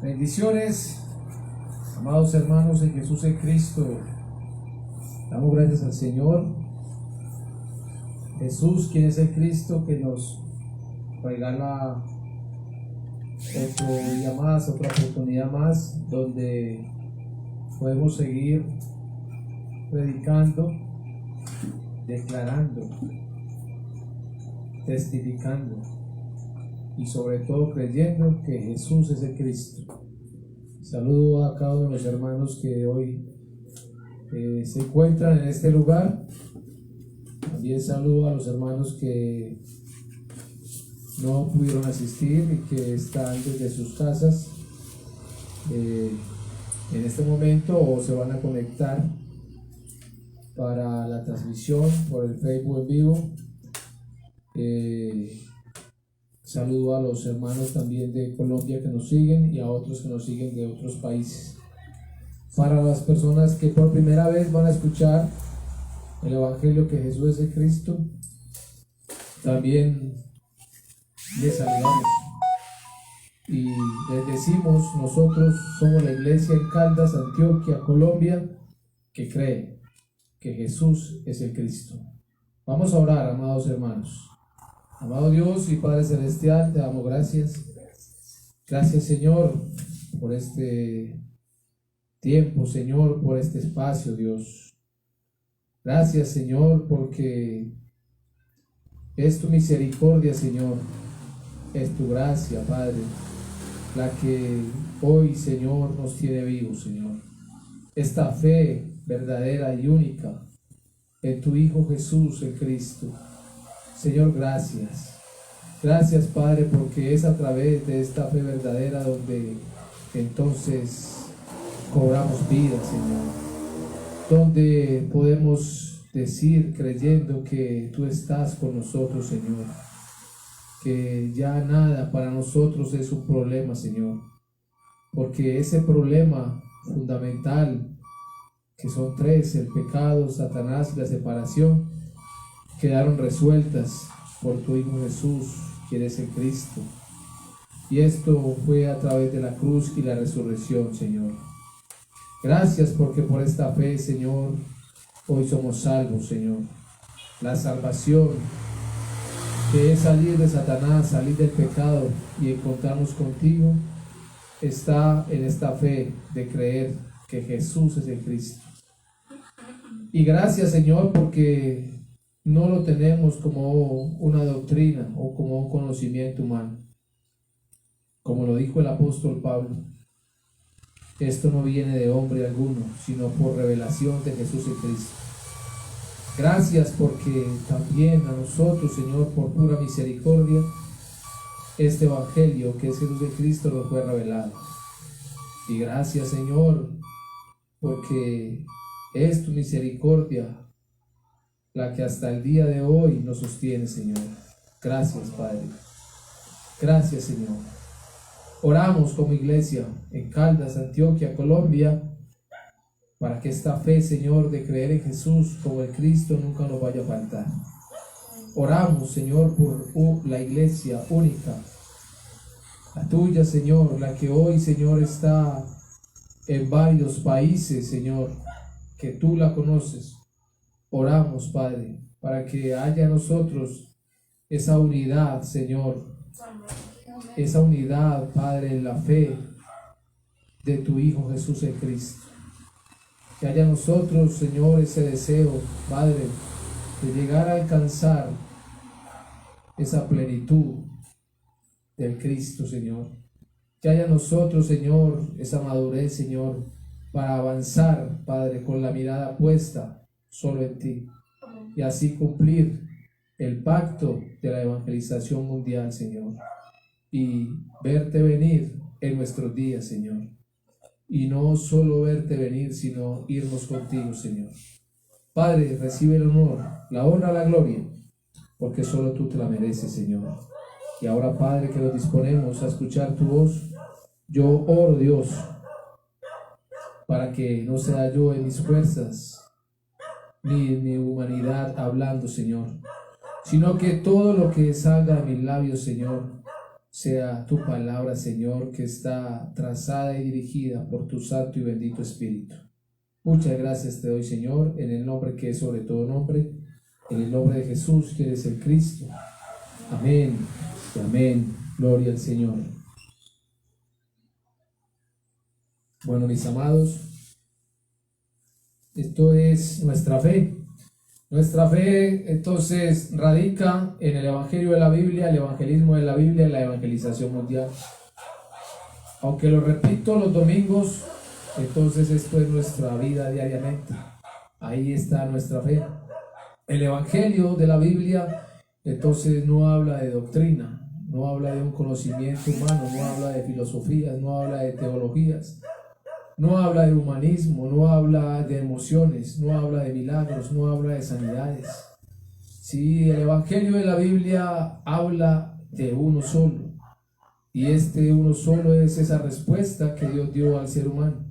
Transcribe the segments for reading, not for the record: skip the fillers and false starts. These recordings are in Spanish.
Bendiciones, amados hermanos en Jesús en Cristo. Damos gracias al Señor Jesús, quien es el Cristo que nos regala otro día más, otra oportunidad más, donde podemos seguir predicando, declarando, testificando y sobre todo creyendo que Jesús es el Cristo. Saludo a cada uno de los hermanos que hoy se encuentran en este lugar. También saludo a los hermanos que no pudieron asistir y que están desde sus casas en este momento o se van a conectar para la transmisión por el Facebook en vivo. Saludo a los hermanos también de Colombia que nos siguen y a otros que nos siguen de otros países. Para las personas que por primera vez van a escuchar el Evangelio que Jesús es el Cristo, también les saludamos y les decimos: nosotros somos la iglesia en Caldas, Antioquia, Colombia, que cree que Jesús es el Cristo. Vamos a orar, amados hermanos. Amado Dios y Padre Celestial, te damos gracias. Gracias, Señor, por este tiempo, Señor, por este espacio, Dios. Gracias, Señor, porque es tu misericordia, Señor, es tu gracia, Padre, la que hoy, Señor, nos tiene vivos, Señor. Esta fe verdadera y única en tu Hijo Jesús, el Cristo. Señor, gracias. Gracias, Padre, porque es a través de esta fe verdadera donde entonces cobramos vida, Señor. Donde podemos decir, creyendo que tú estás con nosotros, Señor. Que ya nada para nosotros es un problema, Señor. Porque ese problema fundamental, que son tres, el pecado, Satanás y la separación, quedaron resueltas por tu Hijo Jesús, quien es el Cristo. Y esto fue a través de la cruz y la resurrección, Señor. Gracias porque por esta fe, Señor, hoy somos salvos, Señor. La salvación, que es salir de Satanás, salir del pecado y encontrarnos contigo, está en esta fe de creer que Jesús es el Cristo. Y gracias, Señor, porque no lo tenemos como una doctrina o como un conocimiento humano. Como lo dijo el apóstol Pablo, esto no viene de hombre alguno, sino por revelación de Jesús el Cristo. Gracias porque también a nosotros, Señor, por pura misericordia, este Evangelio que es Jesús el Cristo nos fue revelado. Y gracias, Señor, porque es tu misericordia la que hasta el día de hoy nos sostiene, Señor. Gracias, Padre. Gracias, Señor. Oramos como iglesia en Caldas, Antioquia, Colombia, para que esta fe, Señor, de creer en Jesús como el Cristo nunca nos vaya a faltar. Oramos, Señor, por la iglesia única, la tuya, Señor, la que hoy, Señor, está en varios países, Señor, que tú la conoces. Oramos, Padre, para que haya en nosotros esa unidad, Señor, esa unidad, Padre, en la fe de tu Hijo Jesús el Cristo. Que haya en nosotros, Señor, ese deseo, Padre, de llegar a alcanzar esa plenitud del Cristo, Señor. Que haya en nosotros, Señor, esa madurez, Señor, para avanzar, Padre, con la mirada puesta solo en ti, y así cumplir el pacto de la evangelización mundial, Señor, y verte venir en nuestros días, Señor, y no solo verte venir, sino irnos contigo, Señor. Padre, recibe el honor, la honra, la gloria, porque solo tú te la mereces, Señor. Y ahora, Padre, que nos disponemos a escuchar tu voz, yo oro, Dios, para que no sea yo en mis fuerzas ni en mi humanidad hablando, Señor, sino que todo lo que salga de mis labios, Señor, sea tu palabra, Señor, que está trazada y dirigida por tu santo y bendito Espíritu. Muchas gracias te doy, Señor, en el nombre que es sobre todo nombre, en el nombre de Jesús, que eres el Cristo. Amén y amén. Gloria al Señor. Bueno, mis amados, esto es nuestra fe. Nuestra fe entonces radica en el Evangelio de la Biblia, el evangelismo de la Biblia y la evangelización mundial. Aunque lo repito los domingos, entonces esto es nuestra vida diariamente. Ahí está nuestra fe. El Evangelio de la Biblia entonces no habla de doctrina, no habla de un conocimiento humano, no habla de filosofías, no habla de teologías, no habla de humanismo, no habla de emociones, no habla de milagros, no habla de sanidades. Sí, el Evangelio de la Biblia habla de uno solo, y este uno solo es esa respuesta que Dios dio al ser humano.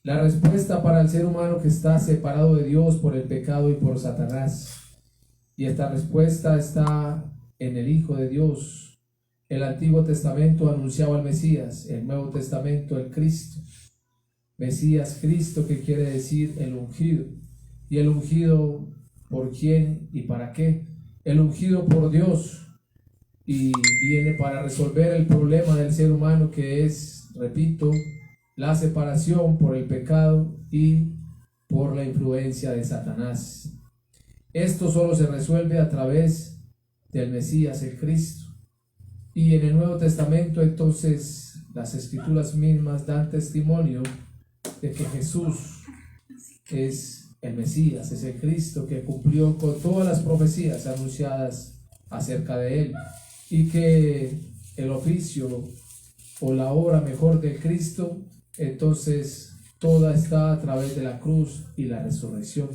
La respuesta para el ser humano que está separado de Dios por el pecado y por Satanás. Y esta respuesta está en el Hijo de Dios. El Antiguo Testamento anunciaba al Mesías, el Nuevo Testamento el Cristo. Mesías, Cristo, que quiere decir el ungido. ¿Y el ungido por quién y para qué? El ungido por Dios, y viene para resolver el problema del ser humano, que es, repito, la separación por el pecado y por la influencia de Satanás. Esto solo se resuelve a través del Mesías, el Cristo. Y en el Nuevo Testamento entonces las Escrituras mismas dan testimonio de que Jesús es el Mesías, es el Cristo que cumplió con todas las profecías anunciadas acerca de él, y que el oficio o la obra mejor del Cristo entonces toda está a través de la cruz y la resurrección.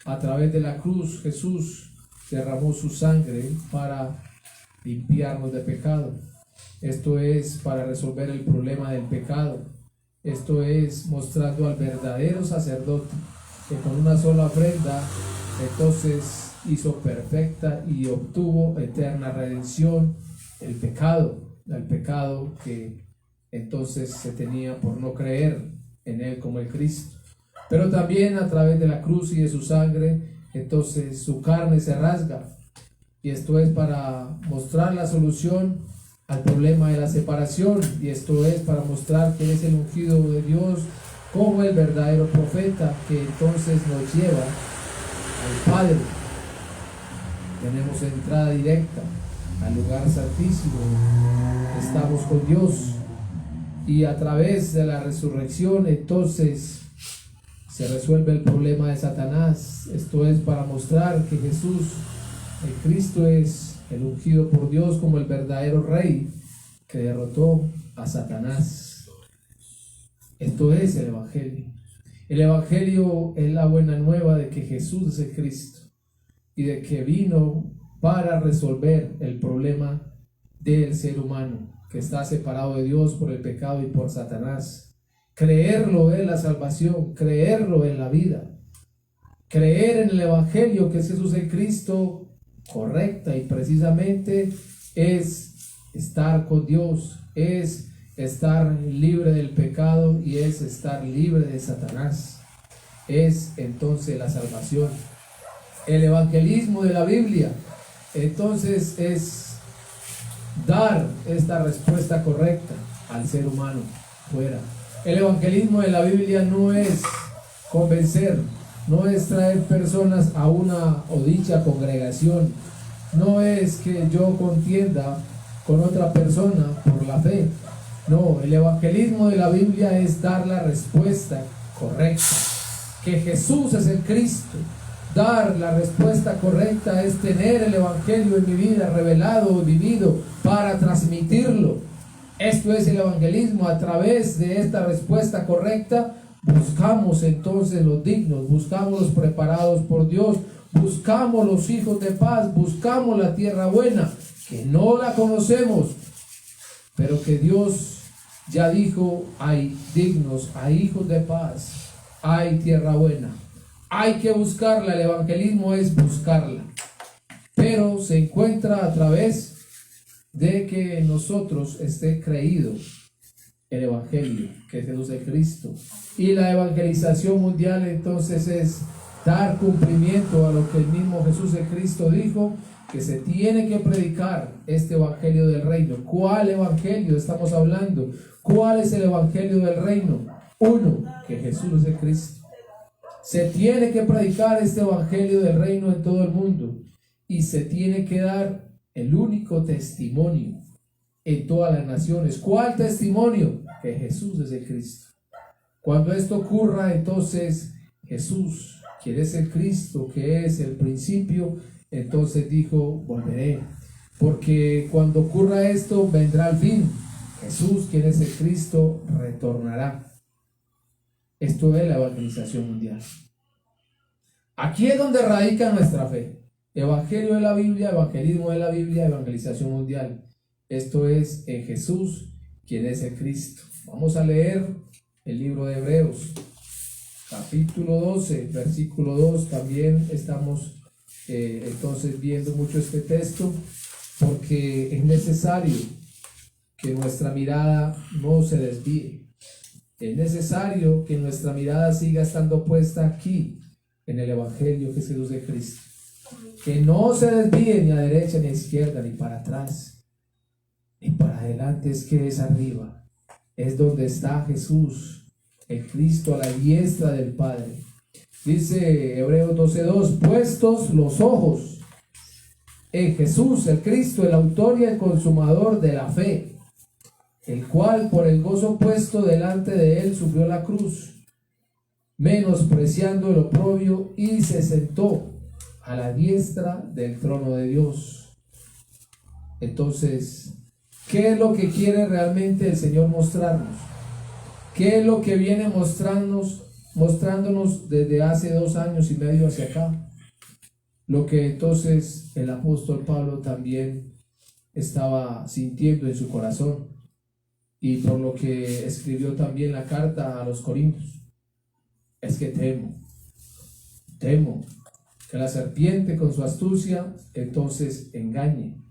A través de la cruz Jesús derramó su sangre para limpiarnos de pecado. Esto es para resolver el problema del pecado. Esto es mostrando al verdadero sacerdote que con una sola ofrenda entonces hizo perfecta y obtuvo eterna redención el pecado que entonces se tenía por no creer en él como el Cristo. Pero también a través de la cruz y de su sangre, entonces su carne se rasga, y esto es para mostrar la solución al problema de la separación, y esto es para mostrar que Él es el ungido de Dios como el verdadero profeta que entonces nos lleva al Padre. Tenemos entrada directa al lugar santísimo, estamos con Dios, y a través de la resurrección entonces se resuelve el problema de Satanás. Esto es para mostrar que Jesús, el Cristo, es el ungido por Dios como el verdadero rey que derrotó a Satanás. Esto es el Evangelio. El Evangelio es la buena nueva de que Jesús es el Cristo y de que vino para resolver el problema del ser humano que está separado de Dios por el pecado y por Satanás. Creerlo es la salvación, creerlo en la vida, creer en el Evangelio que es Jesús el Cristo correcta y precisamente es estar con Dios, es estar libre del pecado y es estar libre de Satanás. Es entonces la salvación. El evangelismo de la Biblia entonces es dar esta respuesta correcta al ser humano fuera. El evangelismo de la Biblia no es convencer, no es traer personas a una o dicha congregación, no es que yo contienda con otra persona por la fe. No, el evangelismo de la Biblia es dar la respuesta correcta, que Jesús es el Cristo. Dar la respuesta correcta es tener el evangelio en mi vida revelado y vivido para transmitirlo. Esto es el evangelismo. A través de esta respuesta correcta buscamos entonces los dignos, buscamos los preparados por Dios, buscamos los hijos de paz, buscamos la tierra buena, que no la conocemos, pero que Dios ya dijo: hay dignos, hay hijos de paz, hay tierra buena. Hay que buscarla, el evangelismo es buscarla, pero se encuentra a través de que en nosotros esté creído el Evangelio, que es Jesús de Cristo. Y la evangelización mundial entonces es dar cumplimiento a lo que el mismo Jesús de Cristo dijo, que se tiene que predicar este Evangelio del reino. ¿Cuál Evangelio estamos hablando? ¿Cuál es el Evangelio del reino? Uno, que Jesús es de Cristo. Se tiene que predicar este Evangelio del reino en todo el mundo y se tiene que dar el único testimonio en todas las naciones. ¿Cuál testimonio? Que Jesús es el Cristo. Cuando esto ocurra, entonces Jesús, quien es el Cristo, que es el principio, entonces dijo, volveré. Porque cuando ocurra esto, vendrá el fin. Jesús, quien es el Cristo, retornará. Esto es la evangelización mundial. Aquí es donde radica nuestra fe. Evangelio de la Biblia, evangelismo de la Biblia, evangelización mundial. Esto es en Jesús, quien es el Cristo. Vamos a leer el libro de Hebreos, capítulo 12, versículo 2. También estamos entonces viendo mucho este texto, porque es necesario que nuestra mirada no se desvíe. Es necesario que nuestra mirada siga estando puesta aquí, en el Evangelio que es Jesús de Cristo. Que no se desvíe ni a derecha ni a izquierda, ni para atrás, ni para adelante. Es que es arriba. Es donde está Jesús, el Cristo, a la diestra del Padre. Dice Hebreos 12:2, puestos los ojos en Jesús, el Cristo, el autor y el consumador de la fe, el cual por el gozo puesto delante de él sufrió la cruz, menospreciando el oprobio, y se sentó a la diestra del trono de Dios. Entonces, ¿qué es lo que quiere realmente el Señor mostrarnos? ¿Qué es lo que viene mostrándonos desde hace 2 años y medio hacia acá? Lo que entonces el apóstol Pablo también estaba sintiendo en su corazón, y por lo que escribió también la carta a los Corintios. Es que temo que la serpiente con su astucia entonces engañe,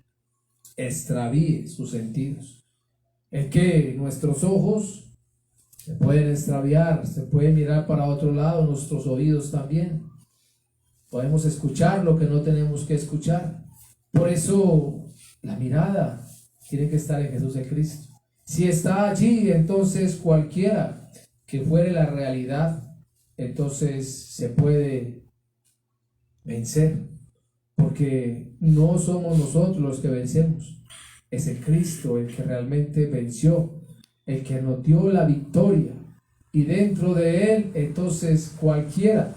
extravíe sus sentidos. Es que nuestros ojos se pueden extraviar, se pueden mirar para otro lado, nuestros oídos también. Podemos escuchar lo que no tenemos que escuchar. Por eso la mirada tiene que estar en Jesús de Cristo. Si está allí, entonces cualquiera que fuere la realidad, entonces se puede vencer, porque no somos nosotros los que vencemos, es el Cristo el que realmente venció, el que nos dio la victoria, y dentro de él entonces cualquiera,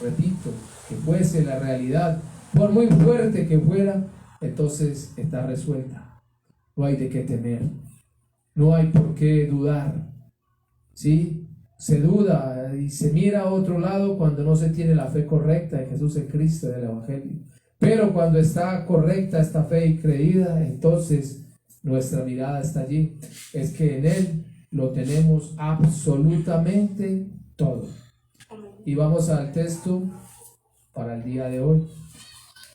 repito, que fuese la realidad, por muy fuerte que fuera, entonces está resuelta. No hay de qué temer, no hay por qué dudar. ¿Sí? Se duda y se mira a otro lado cuando no se tiene la fe correcta en Jesús el Cristo del Evangelio. Pero cuando está correcta esta fe y creída, entonces nuestra mirada está allí. Es que en Él lo tenemos absolutamente todo. Y vamos al texto para el día de hoy.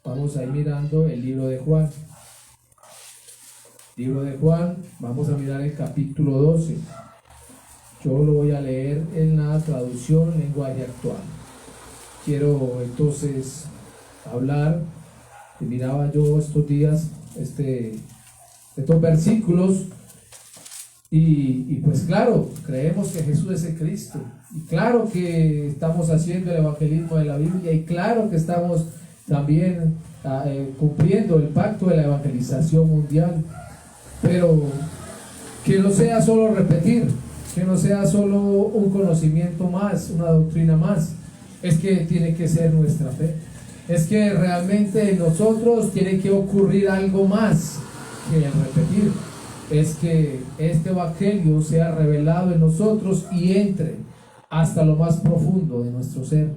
Vamos a ir mirando el libro de Juan. Libro de Juan, vamos a mirar el capítulo 12. Yo lo voy a leer en la traducción lenguaje actual. Quiero entonces hablar, que miraba yo estos días estos versículos, y pues claro, creemos que Jesús es el Cristo, y claro que estamos haciendo el evangelismo de la Biblia, y claro que estamos también cumpliendo el pacto de la evangelización mundial, pero que no sea solo repetir, que no sea solo un conocimiento más, una doctrina más. Es que tiene que ser nuestra fe. Es que realmente en nosotros tiene que ocurrir algo más que el repetir. Es que este evangelio sea revelado en nosotros y entre hasta lo más profundo de nuestro ser.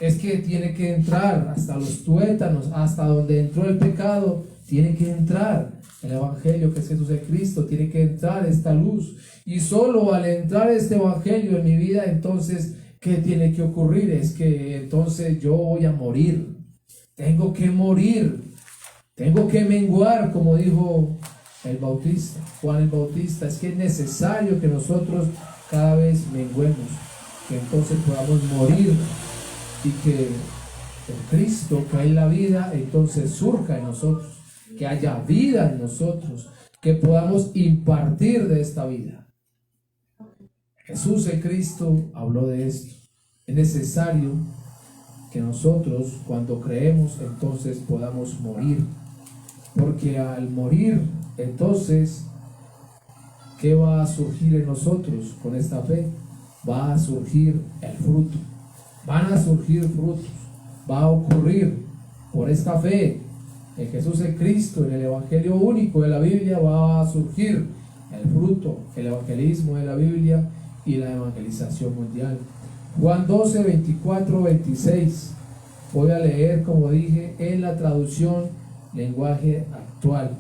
Es que tiene que entrar hasta los tuétanos, hasta donde entró el pecado. Tiene que entrar el evangelio que es Jesús de Cristo, tiene que entrar esta luz, y solo al entrar este evangelio en mi vida, entonces, ¿qué tiene que ocurrir? Es que entonces yo voy a morir, tengo que morir, tengo que menguar, como dijo el Bautista, Juan el Bautista. Es que es necesario que nosotros cada vez menguemos, que entonces podamos morir y que el Cristo, que es la vida, entonces surja en nosotros, que haya vida en nosotros, que podamos impartir de esta vida. Jesús el Cristo habló de esto. Es necesario que nosotros, cuando creemos, entonces podamos morir, porque al morir, entonces, ¿qué va a surgir en nosotros con esta fe? Va a surgir el fruto, van a surgir frutos, va a ocurrir por esta fe en Jesús el Cristo, en el Evangelio único de la Biblia, va a surgir el fruto, el evangelismo de la Biblia y la evangelización mundial. Juan 12, 24, 26. Voy a leer, como dije, en la traducción lenguaje actual.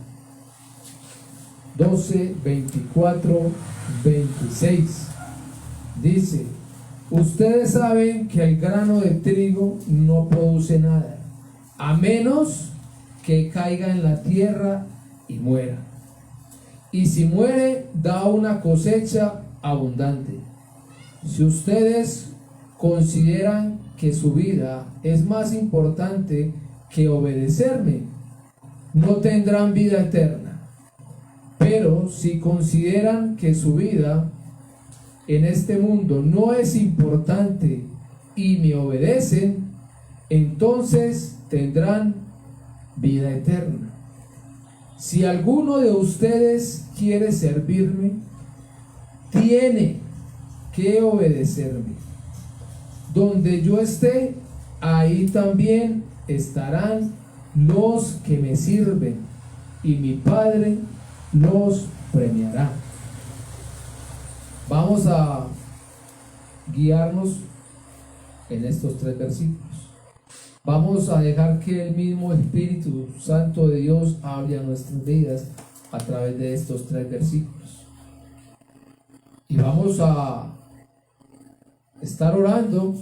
12, 24, 26. Dice: ustedes saben que el grano de trigo no produce nada, a menos que caiga en la tierra y muera. Y si muere, da una cosecha abundante. Si ustedes consideran que su vida es más importante que obedecerme, no tendrán vida eterna. Pero si consideran que su vida en este mundo no es importante y me obedecen, entonces tendrán vida eterna. Si alguno de ustedes quiere servirme, tiene que obedecerme. Donde yo esté, ahí también estarán los que me sirven, y mi Padre los premiará. Vamos a guiarnos en estos 3 versículos. Vamos a dejar que el mismo Espíritu Santo de Dios hable a nuestras vidas a través de estos 3 versículos. Y vamos a estar orando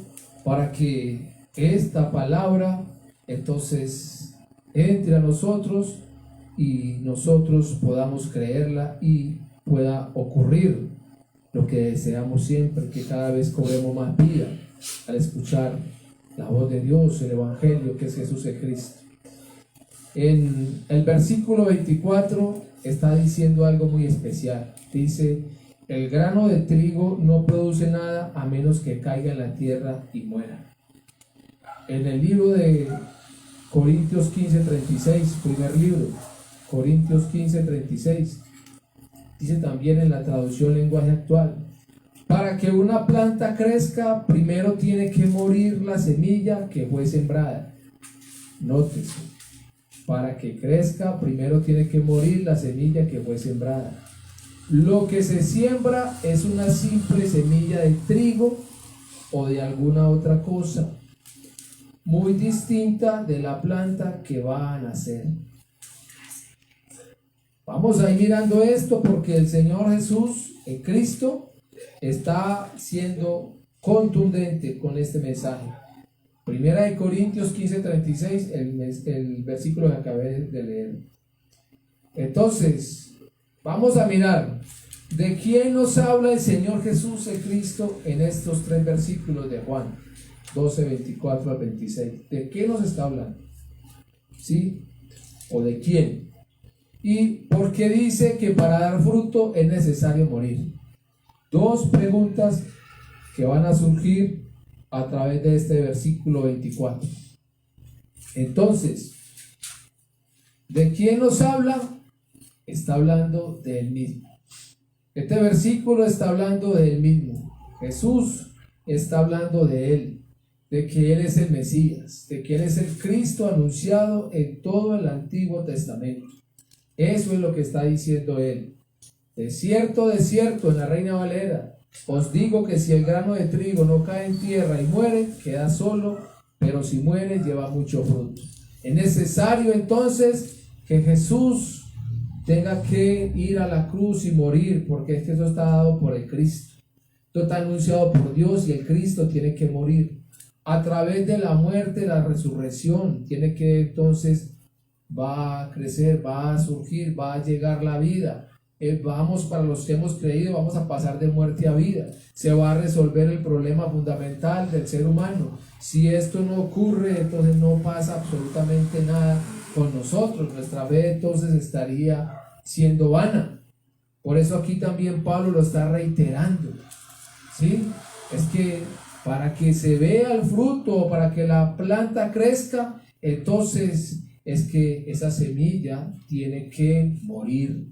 para que esta palabra entonces entre a nosotros y nosotros podamos creerla y pueda ocurrir lo que deseamos siempre, que cada vez cobremos más vida al escuchar la voz de Dios, el Evangelio que es Jesús el Cristo. En el versículo 24 está diciendo algo muy especial. Dice: el grano de trigo no produce nada a menos que caiga en la tierra y muera. En el libro de Corintios 15:36, primer libro, Corintios 15:36, dice también en la traducción lenguaje actual: para que una planta crezca, primero tiene que morir la semilla que fue sembrada. Nótese, para que crezca, primero tiene que morir la semilla que fue sembrada. Lo que se siembra es una simple semilla de trigo o de alguna otra cosa, muy distinta de la planta que va a nacer. Vamos a ir mirando esto porque el Señor Jesús, el Cristo, está siendo contundente con este mensaje. Primera de Corintios 15:36, el versículo que acabé de leer. Entonces, vamos a mirar de quién nos habla el Señor Jesús, el Cristo, en estos 3 versículos de Juan 12, 24 al 26. ¿De qué nos está hablando? ¿Sí? ¿O de quién? ¿Y por qué dice que para dar fruto es necesario morir? 2 preguntas que van a surgir a través de este versículo 24. Entonces, ¿de quién nos habla? Está hablando de Él mismo. Este versículo está hablando de Él mismo. Jesús está hablando de Él, de que Él es el Mesías, de que Él es el Cristo anunciado en todo el Antiguo Testamento. Eso es lo que está diciendo Él. De cierto, en la Reina Valera, os digo que si el grano de trigo no cae en tierra y muere, queda solo, pero si muere, lleva mucho fruto. Es necesario entonces que Jesús tenga que ir a la cruz y morir, porque es que eso está dado por el Cristo. Esto está anunciado por Dios y el Cristo tiene que morir. A través de la muerte, la resurrección, tiene que entonces va a crecer, va a surgir, va a llegar la vida. Vamos, para los que hemos creído, vamos a pasar de muerte a vida. Se va a resolver el problema fundamental del ser humano. Si esto no ocurre, entonces no pasa absolutamente nada con nosotros. Nuestra fe entonces estaría siendo vana. Por eso aquí también Pablo lo está reiterando, ¿sí? Es que para que se vea el fruto, para que la planta crezca, entonces es que esa semilla tiene que morir,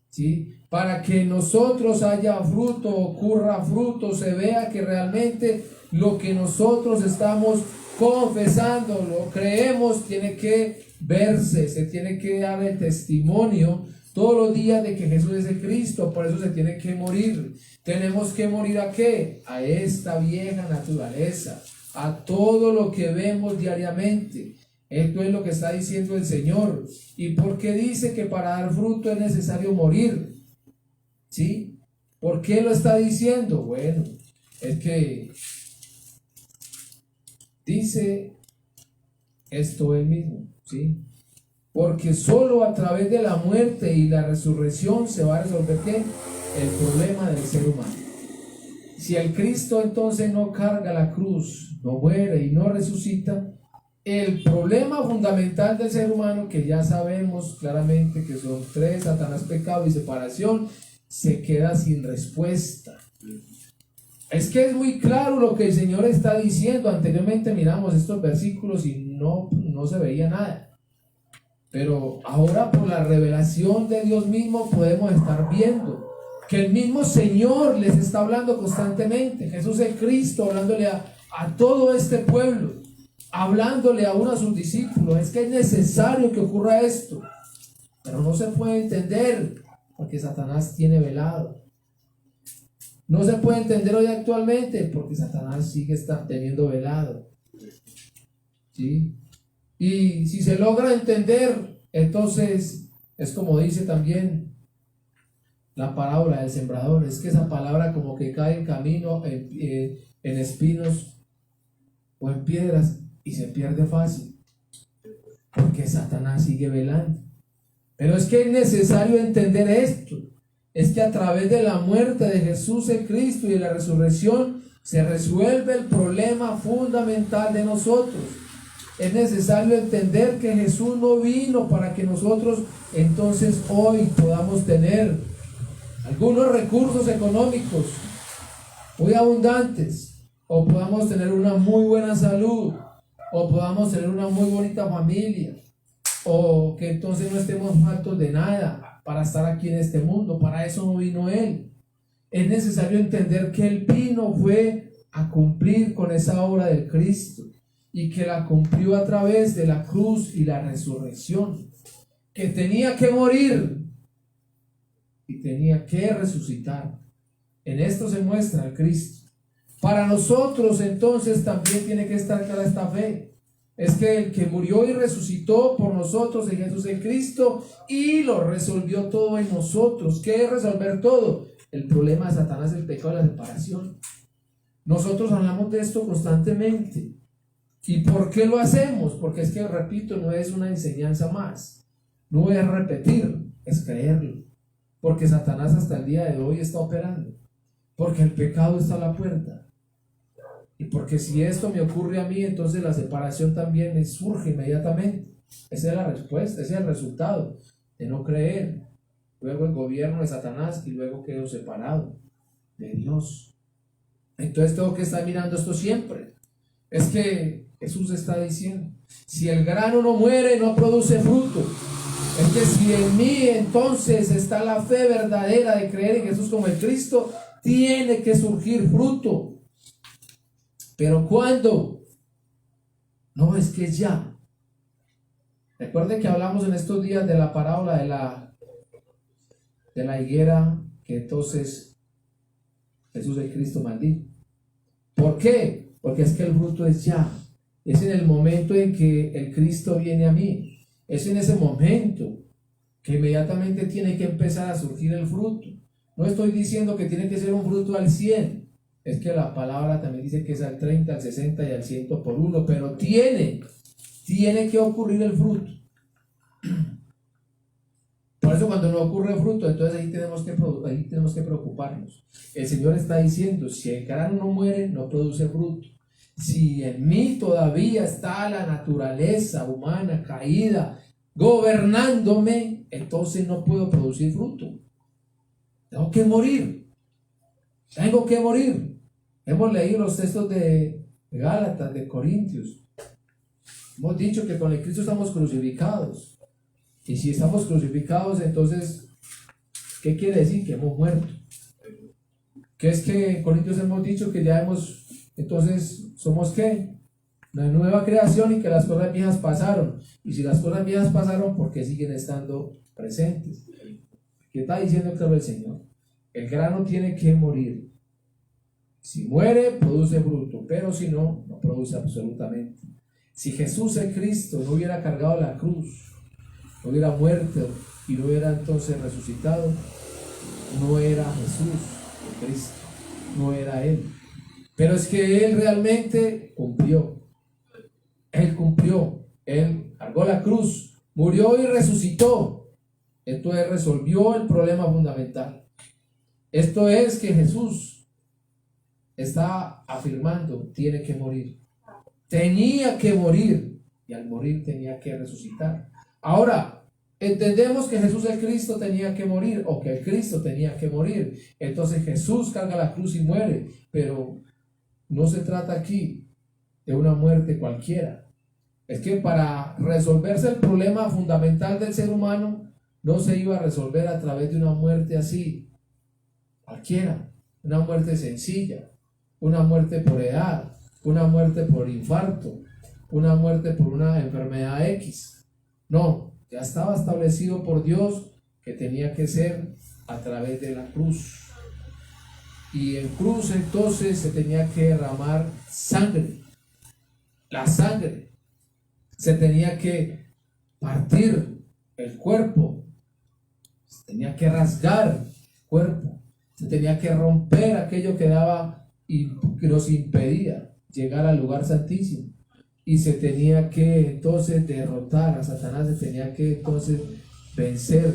¿sí? Para que nosotros haya fruto, ocurra fruto, se vea que realmente lo que nosotros estamos confesando, lo creemos, tiene que verse, se tiene que dar el testimonio todos los días de que Jesús es el Cristo. Por eso se tiene que morir. Tenemos que morir ¿a qué? A esta vieja naturaleza, a todo lo que vemos diariamente. Esto es lo que está diciendo el Señor. ¿Y por qué dice que para dar fruto es necesario morir? ¿Sí? ¿Por qué lo está diciendo? Bueno, es que dice esto él mismo, ¿sí? Porque solo a través de la muerte y la resurrección se va a resolver ¿qué? El problema del ser humano. Si el Cristo entonces no carga la cruz, no muere y no resucita, el problema fundamental del ser humano, que ya sabemos claramente que son tres: Satanás, pecado y separación, se queda sin respuesta. Es que es muy claro lo que el Señor está diciendo. Anteriormente miramos estos versículos y no se veía nada. Pero ahora, por la revelación de Dios mismo, podemos estar viendo que el mismo Señor les está hablando constantemente. Jesús el Cristo hablándole a todo este pueblo, hablándole aún a sus discípulos. Es que es necesario que ocurra esto, pero no se puede entender porque Satanás tiene velado. No se puede entender hoy actualmente porque Satanás sigue teniendo velado, ¿sí? Y si se logra entender, entonces es como dice también la parábola del sembrador. Es que esa palabra como que cae en camino, en espinos o en piedras, y se pierde fácil porque Satanás sigue velando. Pero es que es necesario entender esto. Es que a través de la muerte de Jesús el Cristo y de la resurrección se resuelve el problema fundamental de nosotros. Es necesario entender que Jesús no vino para que nosotros entonces hoy podamos tener algunos recursos económicos muy abundantes, o podamos tener una muy buena salud, o podamos tener una muy bonita familia, o que entonces no estemos faltos de nada para estar aquí en este mundo. Para eso no vino Él. Es necesario entender que Él vino fue a cumplir con esa obra del Cristo, y que la cumplió a través de la cruz y la resurrección, que tenía que morir y tenía que resucitar. En esto se muestra el Cristo. Para nosotros entonces también tiene que estar clara esta fe. Es que el que murió y resucitó por nosotros en Jesús el Cristo, y lo resolvió todo en nosotros. ¿Qué es resolver todo? El problema de Satanás, el pecado y la separación. Nosotros hablamos de esto constantemente. ¿Y por qué lo hacemos? Porque es que, repito, no es una enseñanza más, no es repetir, es creerlo. Porque Satanás hasta el día de hoy está operando, porque el pecado está a la puerta, y porque si esto me ocurre a mí, entonces la separación también me surge inmediatamente. Esa es la respuesta, ese es el resultado de no creer. Luego el gobierno de Satanás, y luego quedo separado de Dios. Entonces tengo que estar mirando esto siempre. Es que Jesús está diciendo, si el grano no muere, no produce fruto. Es que si en mí entonces está la fe verdadera de creer en Jesús como el Cristo, tiene que surgir fruto. ¿Pero cuándo? No, es que ya. Recuerden que hablamos en estos días de la parábola de la higuera, que entonces Jesús el Cristo maldijo. ¿Por qué? Porque es que el fruto es ya. Es en el momento en que el Cristo viene a mí. Es en ese momento que inmediatamente tiene que empezar a surgir el fruto. No estoy diciendo que tiene que ser un fruto al 100. Es que la palabra también dice que es al 30, al 60 y al 100 por uno. Pero tiene que ocurrir el fruto. Por eso cuando no ocurre fruto, entonces ahí tenemos que preocuparnos. El Señor está diciendo, si el grano no muere, no produce fruto. Si en mí todavía está la naturaleza humana caída, gobernándome, entonces no puedo producir fruto. Tengo que morir. Tengo que morir. Hemos leído los textos de Gálatas, de Corintios. Hemos dicho que con el Cristo estamos crucificados. Y si estamos crucificados, entonces, ¿qué quiere decir? Que hemos muerto. Que es que en Corintios hemos dicho que ya hemos, entonces, ¿somos qué? Una nueva creación y que las cosas viejas pasaron. Y si las cosas viejas pasaron, ¿por qué siguen estando presentes? ¿Qué está diciendo claro el Señor? El grano tiene que morir. Si muere, produce fruto, pero si no, no produce absolutamente. Si Jesús el Cristo no hubiera cargado la cruz, no hubiera muerto y no hubiera entonces resucitado, no era Jesús el Cristo, no era Él. Pero es que Él realmente cumplió. Él cumplió. Él cargó la cruz, murió y resucitó. Entonces resolvió el problema fundamental. Esto es que Jesús está afirmando, tiene que morir. Tenía que morir y al morir tenía que resucitar. Ahora, entendemos que Jesús el Cristo tenía que morir o que el Cristo tenía que morir. Entonces Jesús carga la cruz y muere, pero no se trata aquí de una muerte cualquiera. Es que para resolverse el problema fundamental del ser humano, no se iba a resolver a través de una muerte así, cualquiera, una muerte sencilla, una muerte por edad, una muerte por infarto, una muerte por una enfermedad X. No, ya estaba establecido por Dios que tenía que ser a través de la cruz. Y en cruz entonces se tenía que derramar sangre. La sangre. Se tenía que partir el cuerpo. Se tenía que rasgar el cuerpo. Se tenía que romper aquello que daba y que nos impedía llegar al lugar santísimo. Y se tenía que entonces derrotar a Satanás, se tenía que entonces vencer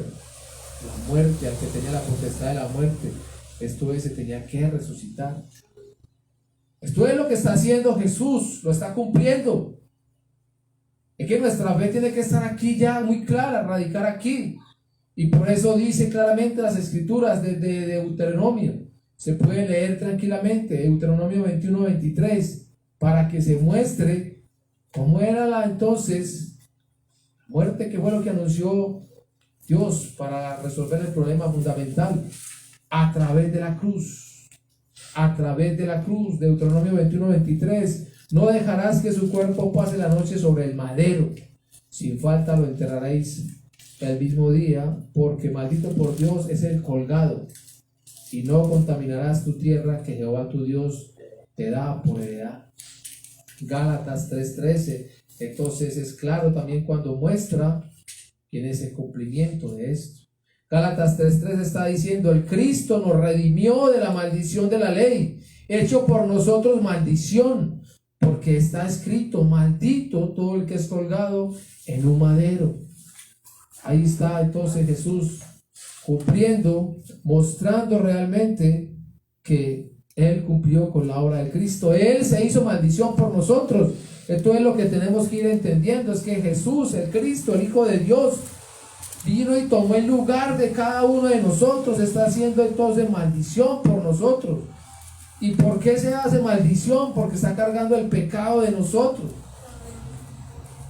la muerte, al que tenía la potestad de la muerte. Esto es, se tenía que resucitar. Esto es lo que está haciendo Jesús, lo está cumpliendo. Es que nuestra fe tiene que estar aquí ya muy clara, radicar aquí. Y por eso dice claramente las escrituras de Deuteronomio. Se puede leer tranquilamente, Deuteronomio 21-23, para que se muestre cómo era la entonces muerte, que fue lo que anunció Dios para resolver el problema fundamental a través de la cruz. A través de la cruz, Deuteronomio 21-23, no dejarás que su cuerpo pase la noche sobre el madero, sin falta lo enterraréis el mismo día, porque maldito por Dios es el colgado, y no contaminarás tu tierra que Jehová tu Dios te da por heredad. Gálatas 3:13, entonces es claro también cuando muestra quién es el cumplimiento de esto. Gálatas 3:3 está diciendo, el Cristo nos redimió de la maldición de la ley, hecho por nosotros maldición, porque está escrito, maldito todo el que es colgado en un madero. Ahí está entonces Jesús cumpliendo, mostrando realmente que Él cumplió con la obra de Cristo. Él se hizo maldición por nosotros. Esto es lo que tenemos que ir entendiendo, es que Jesús, el Cristo, el Hijo de Dios, vino y tomó el lugar de cada uno de nosotros. Está haciendo entonces maldición por nosotros. ¿Y por qué se hace maldición? Porque está cargando el pecado de nosotros,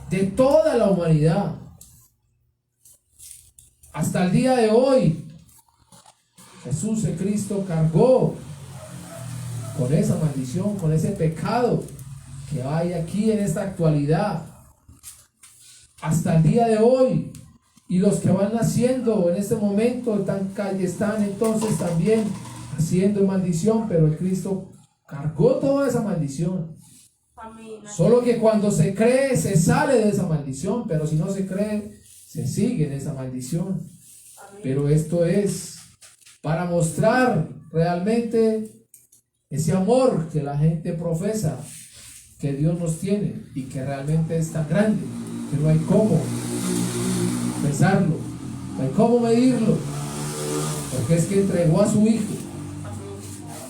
de toda la humanidad. Hasta el día de hoy, Jesús el Cristo cargó con esa maldición, con ese pecado que hay aquí en esta actualidad. Hasta el día de hoy. Y los que van naciendo en este momento están entonces también haciendo maldición, pero el Cristo cargó toda esa maldición. Amén. Solo que cuando se cree se sale de esa maldición, pero si no se cree se sigue en esa maldición. Amén. Pero esto es para mostrar realmente ese amor que la gente profesa, que Dios nos tiene y que realmente es tan grande que no hay cómo pesarlo, no hay cómo medirlo, porque es que entregó a su hijo,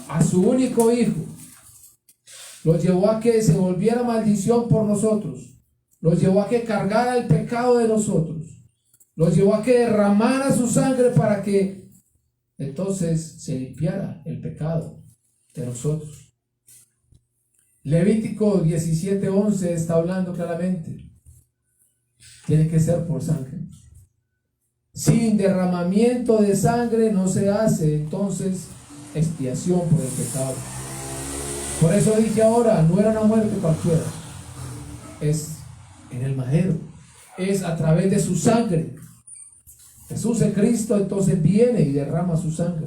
a su único hijo, lo llevó a que se volviera maldición por nosotros, lo llevó a que cargara el pecado de nosotros, lo llevó a que derramara su sangre para que entonces se limpiara el pecado de nosotros. Levítico 17:11 está hablando claramente. Tiene que ser por sangre. Sin derramamiento de sangre no se hace entonces expiación por el pecado. Por eso dije ahora, no era una muerte cualquiera. Es en el madero. Es a través de su sangre. Jesús el Cristo entonces viene y derrama su sangre.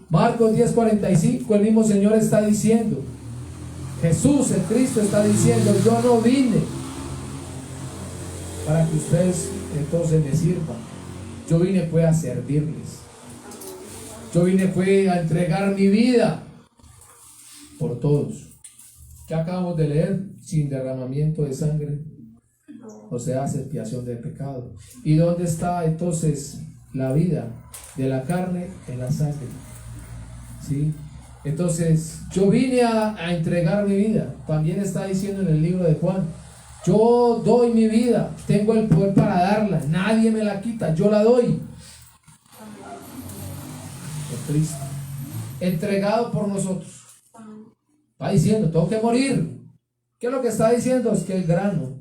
Marcos 10:45, el mismo Señor está diciendo, Jesús el Cristo está diciendo, yo no vine para que ustedes entonces me sirvan, yo vine pues a servirles, yo vine pues a entregar mi vida por todos. Ya acabamos de leer, sin derramamiento de sangre no se hace expiación del pecado. ¿Y dónde está entonces la vida de la carne? En la sangre. ¿Sí? Entonces, yo vine a entregar mi vida. También está diciendo en el libro de Juan, yo doy mi vida, tengo el poder para darla, nadie me la quita, yo la doy. Por Cristo, entregado por nosotros. Está diciendo, tengo que morir. ¿Qué es lo que está diciendo? Es que el grano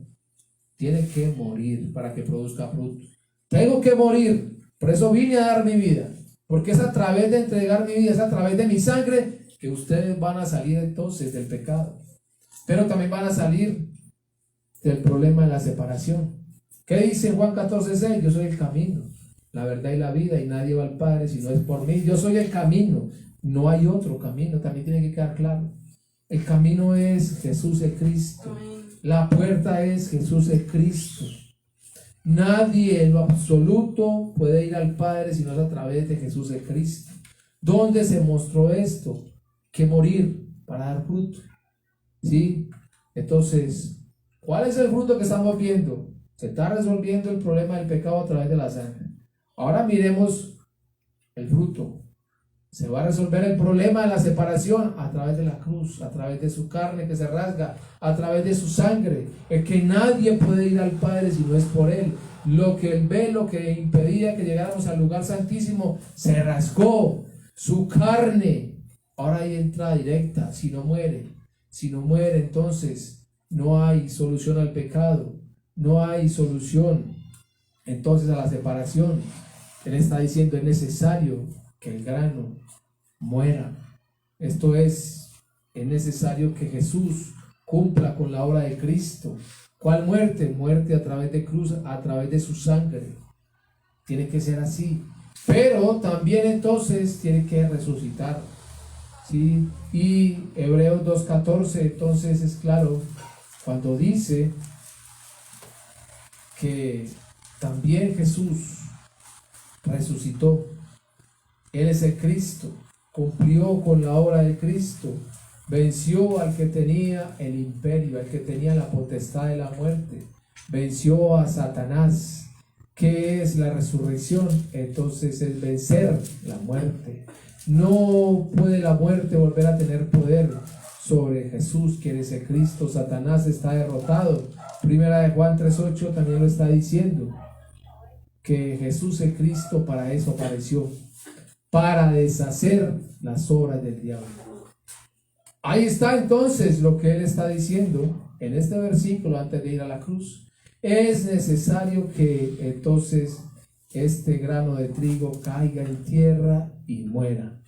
tiene que morir para que produzca fruto. Tengo que morir, por eso vine a dar mi vida. Porque es a través de entregar mi vida, es a través de mi sangre que ustedes van a salir entonces del pecado. Pero también van a salir del problema de la separación. ¿Qué dice Juan 14:6? Yo soy el camino, la verdad y la vida, y nadie va al Padre si no es por mí. Yo soy el camino, no hay otro camino, también tiene que quedar claro. El camino es Jesús el Cristo. La puerta es Jesús el Cristo. Nadie en lo absoluto puede ir al Padre si no es a través de Jesús el Cristo. ¿Dónde se mostró esto? Que morir para dar fruto. ¿Sí? Entonces, ¿cuál es el fruto que estamos viendo? Se está resolviendo el problema del pecado a través de la sangre. Ahora miremos el fruto. Se va a resolver el problema de la separación a través de la cruz, a través de su carne que se rasga, a través de su sangre. El que nadie puede ir al Padre si no es por él. Lo que el velo que impedía que llegáramos al lugar santísimo se rasgó. Su carne. Ahora hay entrada directa. Si no muere, entonces no hay solución al pecado. No hay solución entonces a la separación. Él está diciendo, es necesario que el grano muera. Esto es necesario que Jesús cumpla con la obra de Cristo. ¿Cuál muerte? Muerte a través de cruz, a través de su sangre. Tiene que ser así. Pero también entonces tiene que resucitar. ¿Sí? Y Hebreos 2:14 entonces es claro cuando dice que también Jesús resucitó. Él es el Cristo, cumplió con la obra de Cristo, venció al que tenía el imperio, al que tenía la potestad de la muerte, venció a Satanás. ¿Qué es la resurrección? Entonces es vencer la muerte. No puede la muerte volver a tener poder sobre Jesús, quien es el Cristo. Satanás está derrotado. Primera de Juan 3:8 también lo está diciendo, que Jesús el Cristo para eso apareció, para deshacer las obras del diablo. Ahí está entonces lo que él está diciendo en este versículo antes de ir a la cruz. Es necesario que entonces este grano de trigo caiga en tierra y muera.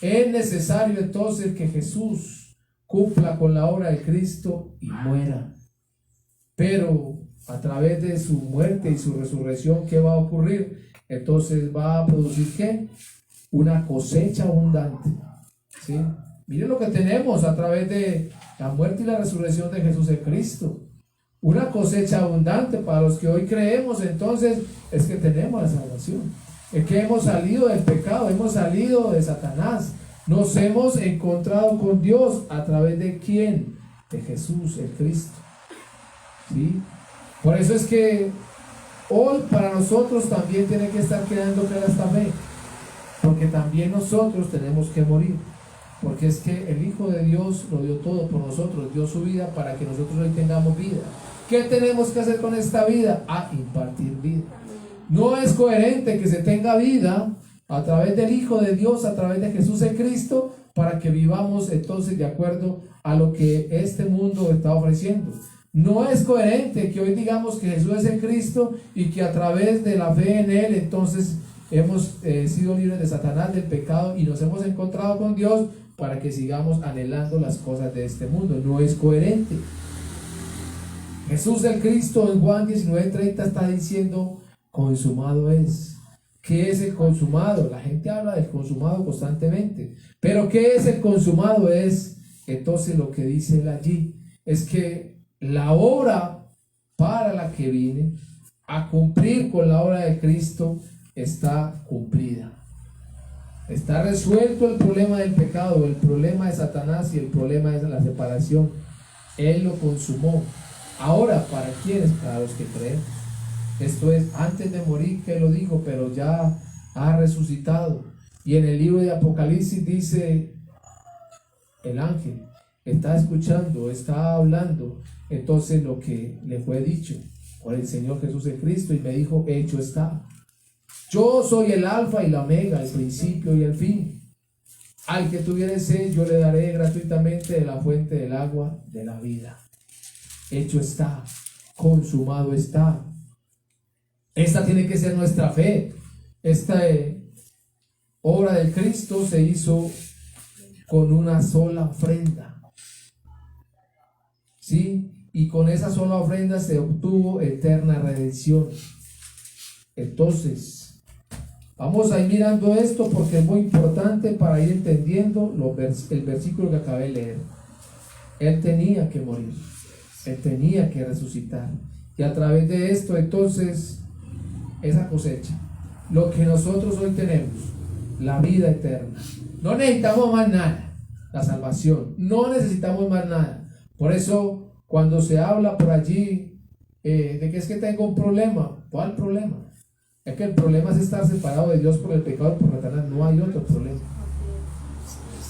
Es necesario entonces que Jesús cumpla con la obra de Cristo y muera. Pero a través de su muerte y su resurrección, ¿qué va a ocurrir? Entonces va a producir ¿qué? Una cosecha abundante. ¿Sí? Miren lo que tenemos a través de la muerte y la resurrección de Jesús el Cristo. Una cosecha abundante para los que hoy creemos. Entonces es que tenemos la salvación. Es que hemos salido del pecado, hemos salido de Satanás. Nos hemos encontrado con Dios a través de ¿quién? De Jesús el Cristo. ¿Sí? Por eso es que Hoy para nosotros también tiene que estar quedando clara esta fe, porque también nosotros tenemos que morir, porque es que el Hijo de Dios lo dio todo por nosotros, dio su vida para que nosotros hoy tengamos vida. ¿Qué tenemos que hacer con esta vida? Impartir vida. No es coherente que se tenga vida a través del Hijo de Dios, a través de Jesús en Cristo, para que vivamos entonces de acuerdo a lo que este mundo está ofreciendo. No es coherente que hoy digamos que Jesús es el Cristo y que a través de la fe en Él entonces hemos sido libres de Satanás, del pecado, y nos hemos encontrado con Dios para que sigamos anhelando las cosas de este mundo. No es coherente. Jesús el Cristo en Juan 19:30 está diciendo: consumado es. ¿Qué es el consumado? La gente habla del consumado constantemente, pero ¿qué es el consumado? Es entonces lo que dice él allí, es que la obra para la que vine a cumplir con la obra de Cristo está cumplida. Está resuelto el problema del pecado, el problema de Satanás y el problema de la separación. Él lo consumó. Ahora, ¿para quiénes? Para los que creen. Esto es, antes de morir, que lo digo, pero ya ha resucitado. Y en el libro de Apocalipsis dice, el ángel está escuchando, está hablando, entonces lo que le fue dicho por el Señor Jesús de Cristo, y me dijo: hecho está. Yo soy el alfa y la omega, el principio y el fin. Al que tuviere sed, yo le daré gratuitamente de la fuente del agua de la vida. Hecho está, consumado está. Esta tiene que ser nuestra fe. Esta obra de Cristo se hizo con una sola ofrenda, ¿sí? Y con esa sola ofrenda se obtuvo eterna redención. Entonces, vamos a ir mirando esto porque es muy importante para ir entendiendo el versículo que acabé de leer. Él tenía que morir, Él tenía que resucitar, y a través de esto entonces esa cosecha, lo que nosotros hoy tenemos, la vida eterna. No necesitamos más nada, la salvación, no necesitamos más nada. Por eso cuando se habla por allí de que es que tengo un problema, ¿cuál problema? Es que el problema es estar separado de Dios por el pecado y por Satanás, no hay otro problema.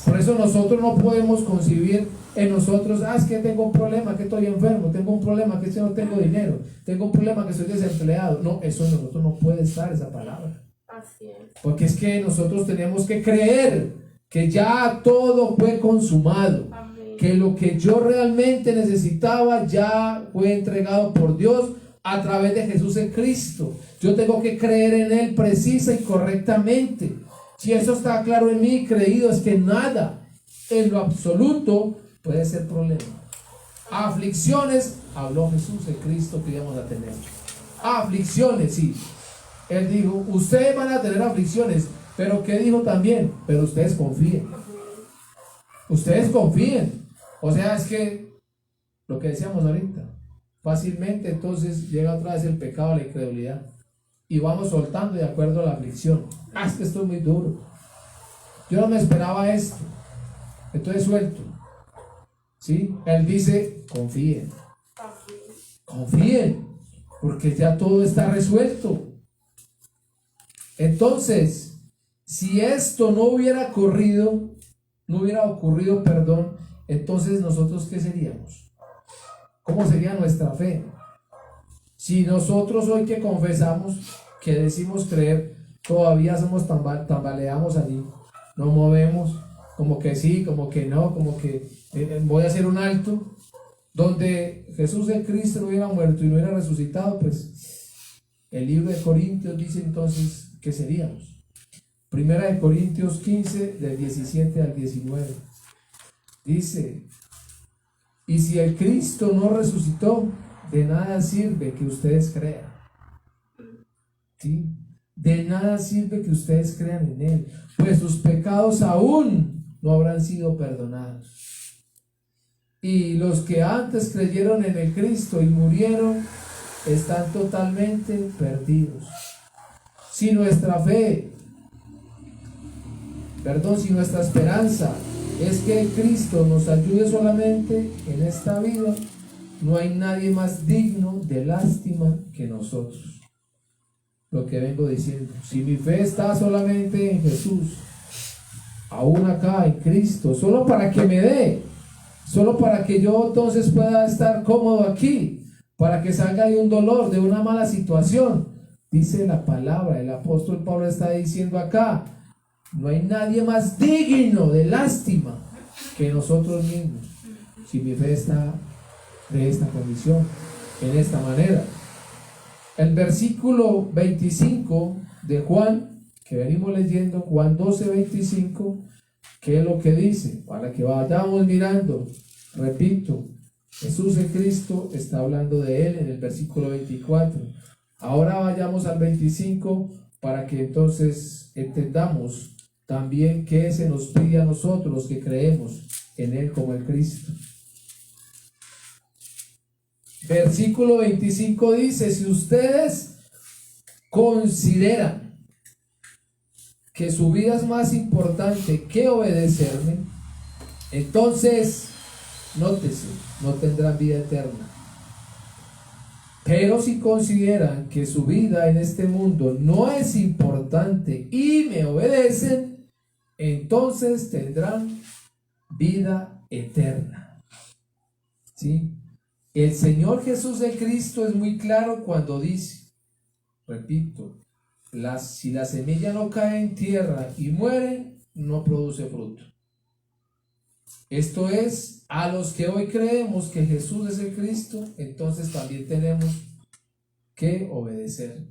Por eso nosotros no podemos concebir en nosotros: es que tengo un problema, que estoy enfermo, tengo un problema, que no tengo dinero, tengo un problema, que soy desempleado. No, eso en nosotros no puede estar, esa palabra. Así es. Porque es que nosotros tenemos que creer que ya todo fue consumado. Amén. Que lo que yo realmente necesitaba ya fue entregado por Dios a través de Jesús en Cristo. Yo tengo que creer en Él precisa y correctamente. Si eso está claro en mí, creído, es que nada en lo absoluto puede ser problema. Aflicciones, habló Jesús en Cristo, que íbamos a tener. Aflicciones, sí. Él dijo: ustedes van a tener aflicciones, pero ¿qué dijo también? Pero ustedes confíen. Ustedes confíen. O sea, es que lo que decíamos ahorita, fácilmente entonces llega otra vez el pecado, la incredulidad, y vamos soltando de acuerdo a la aflicción. Es que esto es muy duro, yo no me esperaba esto, entonces suelto. ¿Sí? Él dice: confíen, confíen, porque ya todo está resuelto. Entonces, si esto no hubiera ocurrido, entonces nosotros ¿qué seríamos? ¿Cómo sería nuestra fe? Si nosotros hoy que confesamos, que decimos creer, todavía somos tambaleamos allí, nos movemos, como que sí, como que no, como que voy a hacer un alto, donde Jesús de Cristo no hubiera muerto y no hubiera resucitado, pues el libro de Corintios dice entonces ¿qué seríamos? Primera de Corintios 15, del 17 al 19, dice: y si el Cristo no resucitó, de nada sirve que ustedes crean. ¿Sí? De nada sirve que ustedes crean en Él, pues sus pecados aún no habrán sido perdonados. Y los que antes creyeron en el Cristo y murieron están totalmente perdidos. Si nuestra esperanza es que Cristo nos ayude solamente en esta vida, no hay nadie más digno de lástima que nosotros. lo que vengo diciendo. Si mi fe está solamente en Jesús, aún acá en Cristo, solo para que me dé, solo para que yo entonces pueda estar cómodo aquí, para que salga de un dolor, de una mala situación, dice la palabra, el apóstol Pablo está diciendo acá, no hay nadie más digno de lástima que nosotros mismos. Si mi fe está de esta condición, en esta manera. El versículo 25 de Juan, que venimos leyendo, Juan 12, 25, ¿qué es lo que dice? Para que vayamos mirando, repito, Jesús el Cristo está hablando de él en el versículo 24. Ahora vayamos al 25 para que entonces entendamos también qué se nos pide a nosotros que creemos en él como el Cristo. Versículo 25 dice, si ustedes consideran que su vida es más importante que obedecerme, entonces, nótese, no tendrán vida eterna. Pero si consideran que su vida en este mundo no es importante y me obedecen, entonces tendrán vida eterna. ¿Sí? El Señor Jesús de Cristo es muy claro cuando dice, repito, si la semilla no cae en tierra y muere, no produce fruto. Esto es, a los que hoy creemos que Jesús es el Cristo, entonces también tenemos que obedecer.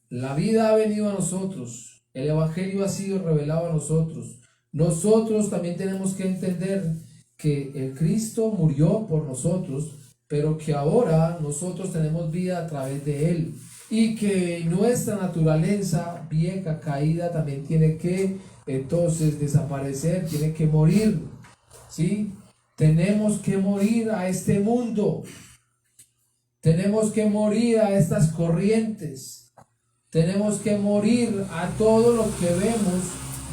La vida ha venido a nosotros, el Evangelio ha sido revelado a nosotros. Nosotros también tenemos que entender que el Cristo murió por nosotros, pero que ahora nosotros tenemos vida a través de Él, y que nuestra naturaleza vieja, caída, también tiene que entonces desaparecer, tiene que morir, ¿sí? Tenemos que morir a este mundo, tenemos que morir a estas corrientes, tenemos que morir a todo lo que vemos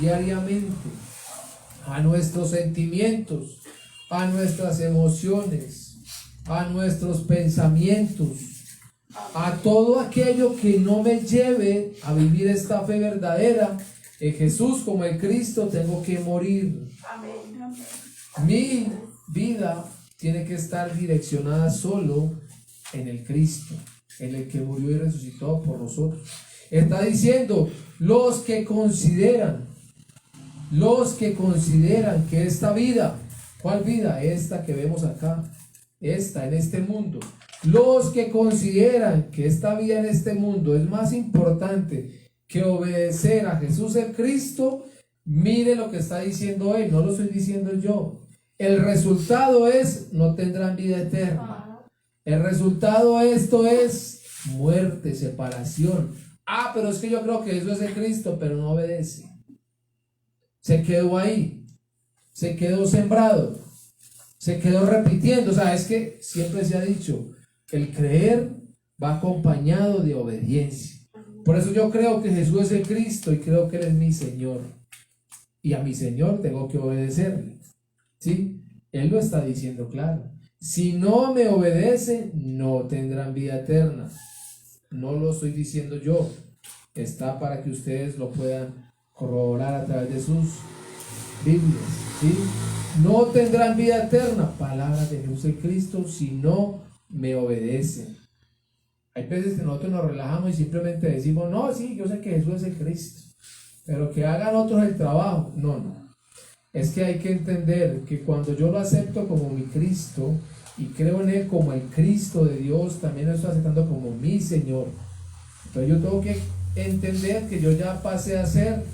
diariamente, a nuestros sentimientos, a nuestras emociones, a nuestros pensamientos, a todo aquello que no me lleve a vivir esta fe verdadera en Jesús como el Cristo. Tengo que morir. Amén. Mi vida tiene que estar direccionada solo en el Cristo, en el que murió y resucitó por nosotros. Está diciendo, los que consideran que esta vida, ¿cuál vida? Esta que vemos acá, esta en este mundo. Los que consideran que esta vida en este mundo es más importante que obedecer a Jesús el Cristo, mire lo que está diciendo él, no lo estoy diciendo yo. El resultado es, no tendrán vida eterna. El resultado de esto es muerte, separación. Pero es que yo creo que eso es el Cristo, pero no obedece. Se quedó ahí, se quedó sembrado, se quedó repitiendo. O sea, es que siempre se ha dicho, el creer va acompañado de obediencia. Por eso yo creo que Jesús es el Cristo y creo que Él es mi Señor. Y a mi Señor tengo que obedecerle. ¿Sí? Él lo está diciendo claro. Si no me obedecen, no tendrán vida eterna. No lo estoy diciendo yo. Está para que ustedes lo puedan corroborar a través de sus Biblias. ¿Sí? No tendrán vida eterna. Palabra de Jesús el Cristo si no me obedecen. Hay veces que nosotros nos relajamos y simplemente decimos, no, sí, yo sé que Jesús es el Cristo, pero que hagan otros el trabajo. No. Es que hay que entender que cuando yo lo acepto como mi Cristo y creo en Él como el Cristo de Dios, también lo estoy aceptando como mi Señor. Entonces yo tengo que entender que yo ya pasé a ser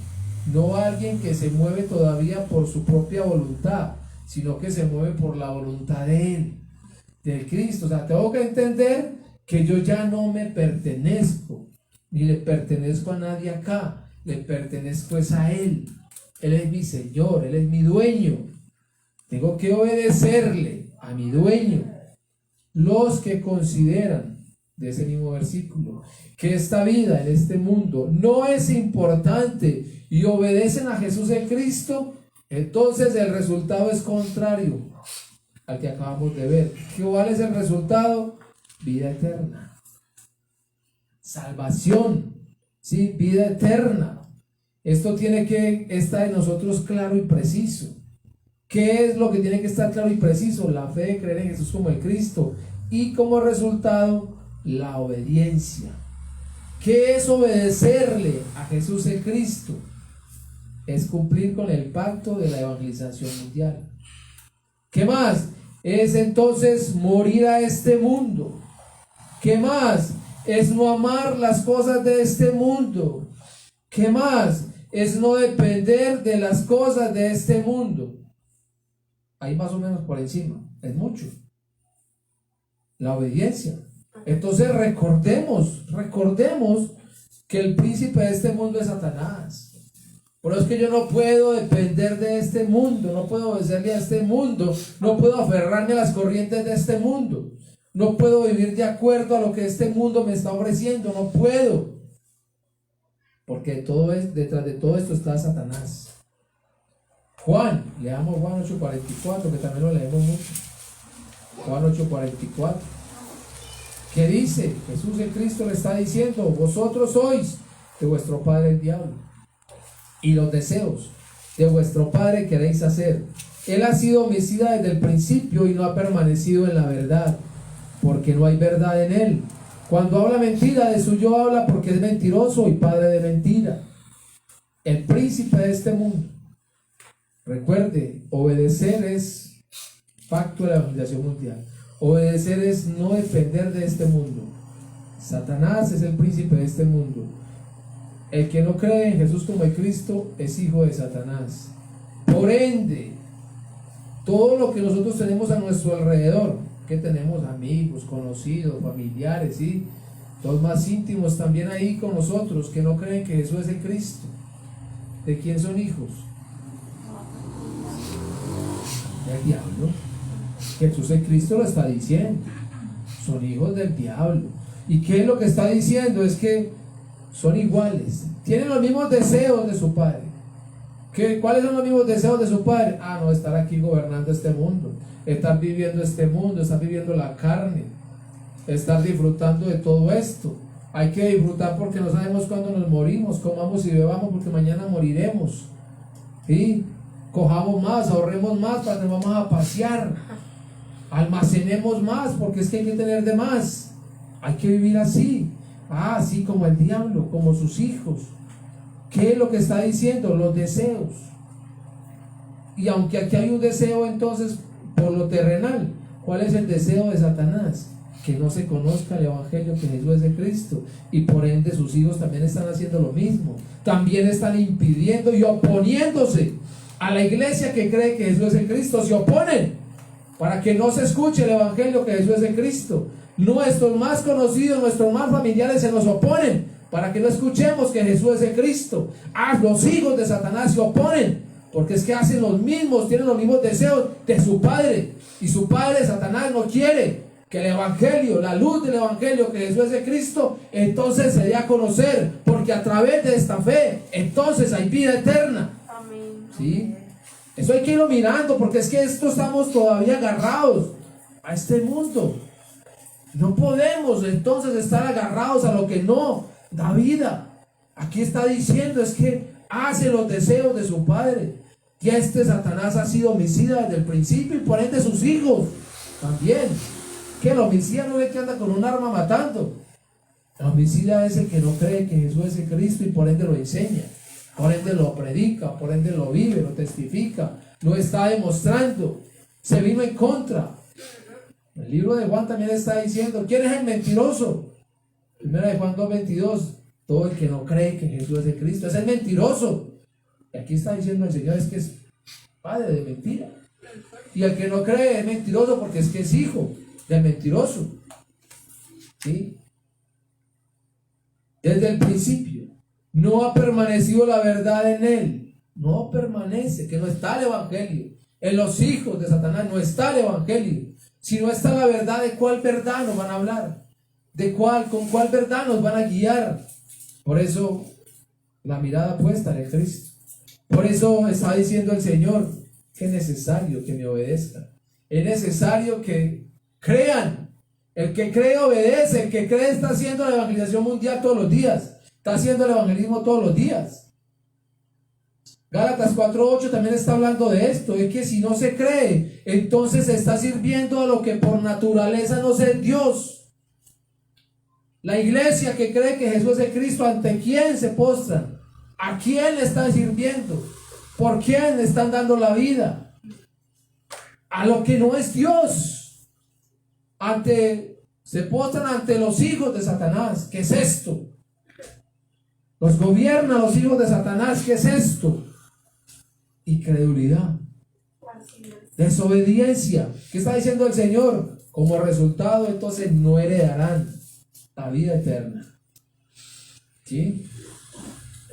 no alguien que se mueve todavía por su propia voluntad, sino que se mueve por la voluntad de Él, del Cristo. O sea, tengo que entender que yo ya no me pertenezco, ni le pertenezco a nadie acá, le pertenezco es a Él. Él es mi Señor, Él es mi dueño. Tengo que obedecerle a mi dueño. Los que consideran, de ese mismo versículo, que esta vida en este mundo no es importante y obedecen a Jesús el Cristo, entonces el resultado es contrario al que acabamos de ver. ¿Cuál es el resultado? Vida eterna. salvación, ¿sí? Vida eterna. Esto tiene que estar en nosotros claro y preciso. ¿Qué es lo que tiene que estar claro y preciso? La fe de creer en Jesús como el Cristo y como resultado la obediencia. ¿Qué es obedecerle a Jesús el Cristo? Es cumplir con el pacto de la evangelización mundial. ¿Qué más? Es entonces morir a este mundo. ¿Qué más? Es no amar las cosas de este mundo. ¿Qué más? Es no depender de las cosas de este mundo. Ahí más o menos por encima, es mucho. La obediencia. Entonces recordemos que el príncipe de este mundo es Satanás. Por eso es que yo no puedo depender de este mundo, no puedo obedecerle a este mundo, no puedo aferrarme a las corrientes de este mundo, no puedo vivir de acuerdo a lo que este mundo me está ofreciendo, no puedo. Porque detrás de todo esto está Satanás. Juan, leamos Juan 8:44, que también lo leemos mucho. Juan 8:44. ¿Qué dice? Jesús el Cristo le está diciendo: vosotros sois de vuestro padre el diablo, y los deseos de vuestro padre queréis hacer. Él ha sido homicida desde el principio y no ha permanecido en la verdad, porque no hay verdad en él. Cuando habla mentira, de suyo habla, porque es mentiroso y padre de mentira. El príncipe de este mundo. Recuerde, obedecer es pacto de la evangelización mundial. Obedecer es no depender de este mundo. Satanás es el príncipe de este mundo. El que no cree en Jesús como el Cristo es hijo de Satanás. Por ende, todo lo que nosotros tenemos a nuestro alrededor, que tenemos amigos, conocidos, familiares, ¿sí? Los más íntimos también ahí con nosotros, que no creen que Jesús es el Cristo. ¿De quién son hijos? Del diablo. Jesús el Cristo lo está diciendo. Son hijos del diablo. ¿Y qué es lo que está diciendo? Es que son iguales, tienen los mismos deseos de su padre. ¿Cuáles son los mismos deseos de su padre? No estar aquí gobernando este mundo, estar viviendo este mundo, estar viviendo la carne, estar disfrutando de todo esto. Hay que disfrutar porque no sabemos cuándo nos morimos. Comamos y bebamos porque mañana moriremos, ¿sí? Cojamos más, ahorremos más para que nos vamos a pasear, almacenemos más porque es que hay que tener de más. Hay que vivir así. Así como el diablo, como sus hijos. ¿Qué es lo que está diciendo? Los deseos. Y aunque aquí hay un deseo entonces por lo terrenal, ¿cuál es el deseo de Satanás? Que no se conozca el evangelio, que Jesús es de Cristo, y por ende sus hijos también están haciendo lo mismo. También están impidiendo y oponiéndose a la iglesia que cree que Jesús es el Cristo. Se oponen para que no se escuche el evangelio, que Jesús es el Cristo. Nuestros más conocidos, nuestros más familiares se nos oponen para que no escuchemos que Jesús es el Cristo. Los hijos de Satanás se oponen porque es que hacen los mismos, tienen los mismos deseos de su padre, y su padre Satanás no quiere que el evangelio, la luz del evangelio, que Jesús es el Cristo, entonces se dé a conocer, porque a través de esta fe entonces hay vida eterna. Amén. ¿Sí? Eso hay que irlo mirando, porque es que estamos todavía agarrados a este mundo. No podemos entonces estar agarrados a lo que no da vida. Aquí está diciendo es que hace los deseos de su padre. Y Satanás ha sido homicida desde el principio, y por ende sus hijos también. Que el homicida no es el que anda con un arma matando. El homicida es el que no cree que Jesús es el Cristo y por ende lo enseña, por ende lo predica, por ende lo vive, lo testifica, lo está demostrando. Se vino en contra. El libro de Juan también está diciendo: ¿quién es el mentiroso? Primera de Juan 2:22. Todo el que no cree que Jesús es el Cristo es el mentiroso. Y aquí está diciendo el Señor es que es padre de mentira. Y el que no cree es mentiroso porque es que es hijo del mentiroso. ¿Sí? Desde el principio no ha permanecido la verdad en él. No permanece, que no está el evangelio. En los hijos de Satanás no está el evangelio. Si no está la verdad, ¿de cuál verdad nos van a hablar? ¿Con cuál verdad nos van a guiar? Por eso la mirada puesta en el Cristo. Por eso está diciendo el Señor que es necesario que me obedezcan. Es necesario que crean El que cree obedece, el que cree está haciendo la evangelización mundial todos los días, está haciendo el evangelismo todos los días. Gálatas 4:8 también está hablando de esto, es que si no se cree, entonces se está sirviendo a lo que por naturaleza no es Dios. La iglesia que cree que Jesús es el Cristo, ¿ante quién se postran? ¿A quién le están sirviendo? ¿Por quién le están dando la vida? A lo que no es Dios. Se postran ante los hijos de Satanás. ¿Qué es esto? Los gobiernan los hijos de Satanás. ¿Qué es esto? Incredulidad, desobediencia. ¿Qué está diciendo el Señor? Como resultado, entonces no heredarán la vida eterna. ¿Sí?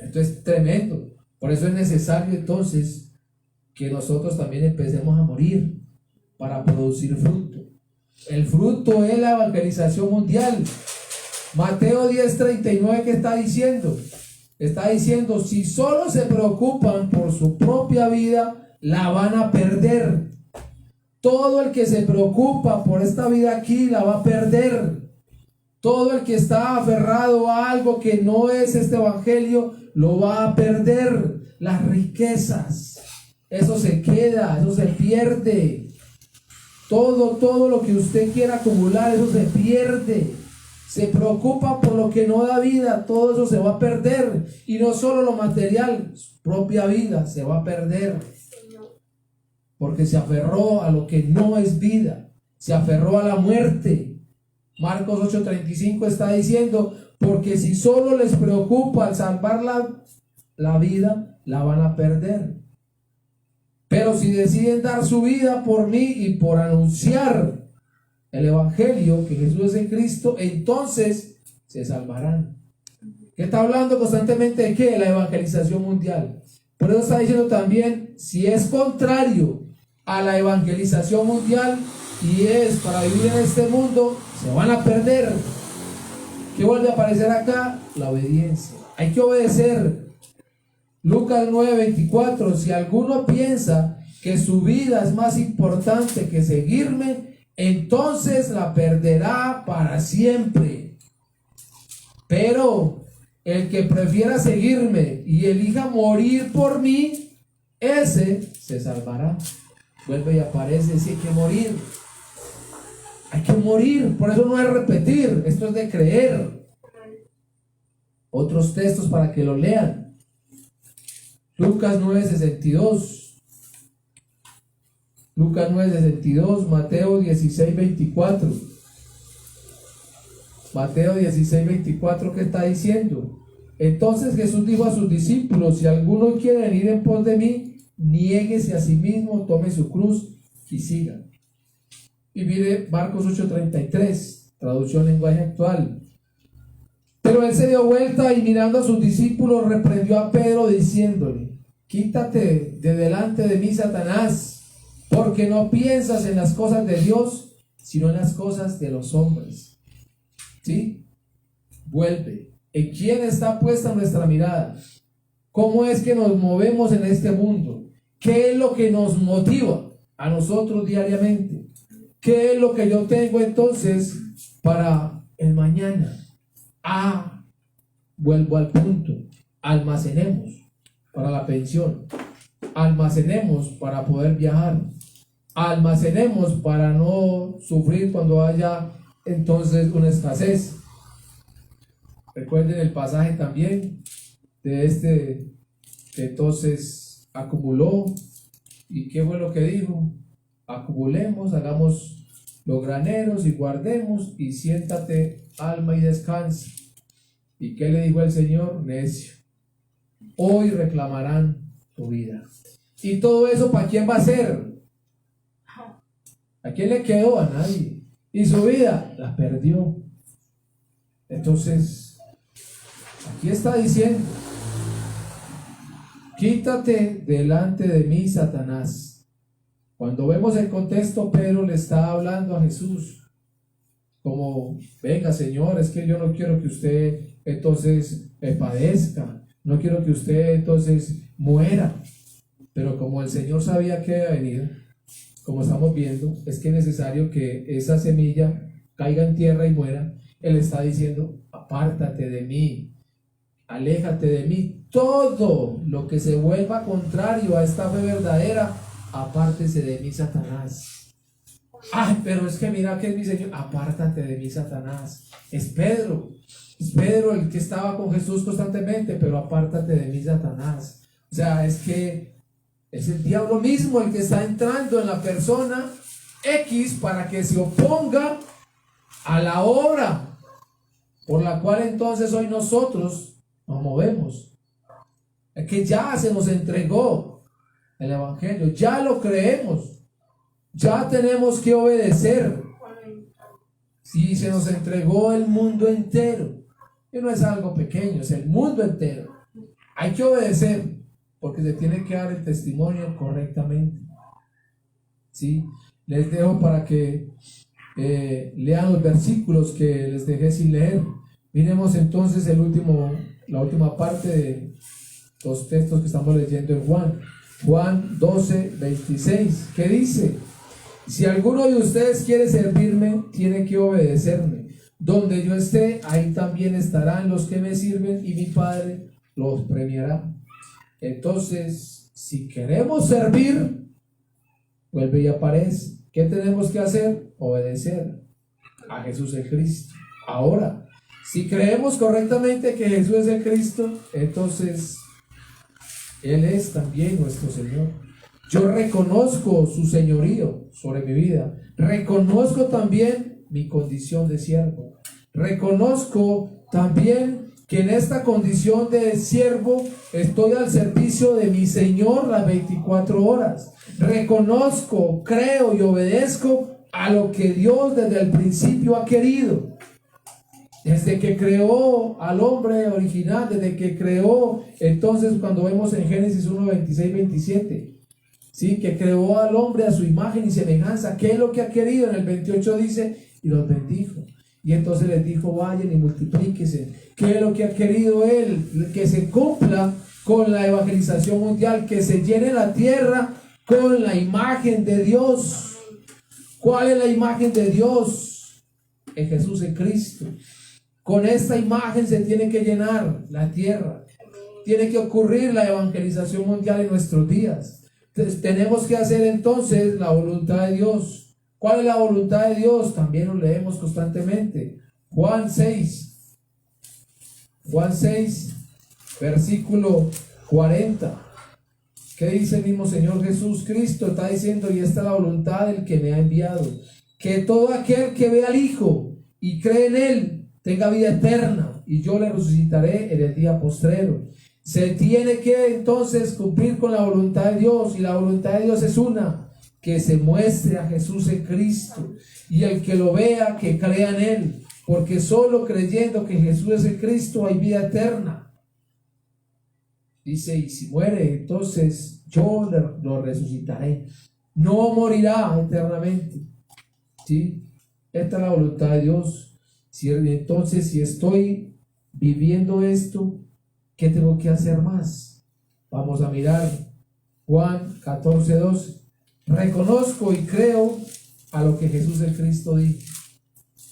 Esto es tremendo. Por eso es necesario entonces que nosotros también empecemos a morir para producir fruto. El fruto es la evangelización mundial. Mateo 10:39, ¿qué está diciendo? Está diciendo, si solo se preocupan por su propia vida, la van a perder. Todo el que se preocupa por esta vida aquí, la va a perder. Todo el que está aferrado a algo que no es este evangelio, lo va a perder. Las riquezas, eso se queda, eso se pierde. Todo lo que usted quiera acumular, eso se pierde. Se preocupa por lo que no da vida, todo eso se va a perder. Y no solo lo material, su propia vida se va a perder. Porque se aferró a lo que no es vida, se aferró a la muerte. Marcos 8:35 está diciendo, porque si solo les preocupa al salvar la vida, la van a perder. Pero si deciden dar su vida por mí y por anunciar el evangelio, que Jesús es el Cristo, entonces se salvarán. ¿Qué está hablando constantemente de qué? La evangelización mundial. Por eso está diciendo también, si es contrario a la evangelización mundial y es para vivir en este mundo, se van a perder. ¿Qué vuelve a aparecer acá? La obediencia. Hay que obedecer. Lucas 9:24, si alguno piensa que su vida es más importante que seguirme, entonces la perderá para siempre. Pero el que prefiera seguirme y elija morir por mí, ese se salvará. Vuelve y aparece, si hay que morir. Hay que morir, por eso no es repetir, esto es de creer. Otros textos para que lo lean. Lucas 9:62. Lucas 9:62, Mateo 16:24. Mateo 16:24, ¿qué está diciendo? Entonces Jesús dijo a sus discípulos, si alguno quiere venir en pos de mí, niéguese a sí mismo, tome su cruz y siga. Y mire Marcos 8:33, traducción lenguaje actual. Pero él se dio vuelta y mirando a sus discípulos reprendió a Pedro diciéndole, quítate de delante de mí, Satanás, porque no piensas en las cosas de Dios, sino en las cosas de los hombres. ¿Sí? Vuelve. ¿En quién está puesta nuestra mirada? ¿Cómo es que nos movemos en este mundo? ¿Qué es lo que nos motiva a nosotros diariamente? ¿Qué es lo que yo tengo entonces para el mañana? Vuelvo al punto. Almacenemos para la pensión. Almacenemos para poder viajar. Almacenemos para no sufrir cuando haya entonces una escasez. Recuerden el pasaje también de este que entonces acumuló. ¿Y qué fue lo que dijo? Acumulemos, hagamos los graneros y guardemos, y siéntate, alma, y descansa. ¿Y qué le dijo el Señor? Necio, hoy reclamarán tu vida. ¿Y todo eso para quién va a ser? ¿A quién le quedó? A nadie. Y su vida la perdió. Entonces, aquí está diciendo, quítate delante de mí, Satanás. Cuando vemos el contexto, Pedro le está hablando a Jesús como, venga Señor, es que yo no quiero que usted entonces padezca, no quiero que usted entonces muera. Pero como el Señor sabía que iba a venir, como estamos viendo, es que es necesario que esa semilla caiga en tierra y muera, Él está diciendo, apártate de mí, aléjate de mí. Todo lo que se vuelva contrario a esta fe verdadera, apártese de mí, Satanás. Ay, pero es que mira que es mi Señor. Apártate de mí, Satanás. Es Pedro el que estaba con Jesús constantemente, pero apártate de mí, Satanás. O sea, es que es el diablo mismo el que está entrando en la persona X para que se oponga a la obra por la cual entonces hoy nosotros nos movemos. Es que ya se nos entregó el Evangelio, ya lo creemos, ya tenemos que obedecer. Sí, se nos entregó el mundo entero, y no es algo pequeño, es el mundo entero. Hay que obedecer porque se tiene que dar el testimonio correctamente. ¿Sí? Les dejo para que lean los versículos que les dejé sin leer. Miremos entonces la última parte de los textos que estamos leyendo en Juan 12, 26, que dice: si alguno de ustedes quiere servirme, tiene que obedecerme. Donde yo esté, ahí también estarán los que me sirven, y mi Padre los premiará. Entonces, si queremos servir, vuelve y aparece. ¿Qué tenemos que hacer? Obedecer a Jesús el Cristo. Ahora, si creemos correctamente que Jesús es el Cristo, entonces Él es también nuestro Señor. Yo reconozco su señorío sobre mi vida. Reconozco también mi condición de siervo. Reconozco también que en esta condición de siervo estoy al servicio de mi Señor las 24 horas. Reconozco, creo y obedezco a lo que Dios desde el principio ha querido. Desde que creó al hombre original, desde que creó, entonces cuando vemos en Génesis 1, 26, 27, ¿sí? Que creó al hombre a su imagen y semejanza. ¿Qué es lo que ha querido? En el 28 dice, y los bendijo. Y entonces les dijo, vayan y multiplíquense. ¿Qué es lo que ha querido Él? Que se cumpla con la evangelización mundial, que se llene la tierra con la imagen de Dios. ¿Cuál es la imagen de Dios? En Jesús en Cristo. Con esta imagen se tiene que llenar la tierra. Tiene que ocurrir la evangelización mundial en nuestros días. Entonces, tenemos que hacer entonces la voluntad de Dios. ¿Cuál es la voluntad de Dios? También lo leemos constantemente. Juan 6, versículo 40. ¿Qué dice el mismo Señor Jesús Cristo? Está diciendo, y esta es la voluntad del que me ha enviado, que todo aquel que ve al Hijo y cree en Él tenga vida eterna, y yo le resucitaré en el día postrero. Se tiene que entonces cumplir con la voluntad de Dios, y la voluntad de Dios es una: que se muestre a Jesús en Cristo, y el que lo vea, que crea en Él, porque solo creyendo que Jesús es el Cristo hay vida eterna. Dice, y si muere, entonces yo lo resucitaré. No morirá eternamente. ¿Sí? Esta es la voluntad de Dios. Entonces, si estoy viviendo esto, ¿qué tengo que hacer más? Vamos a mirar Juan 14, 12. Reconozco y creo a lo que Jesús el Cristo dijo.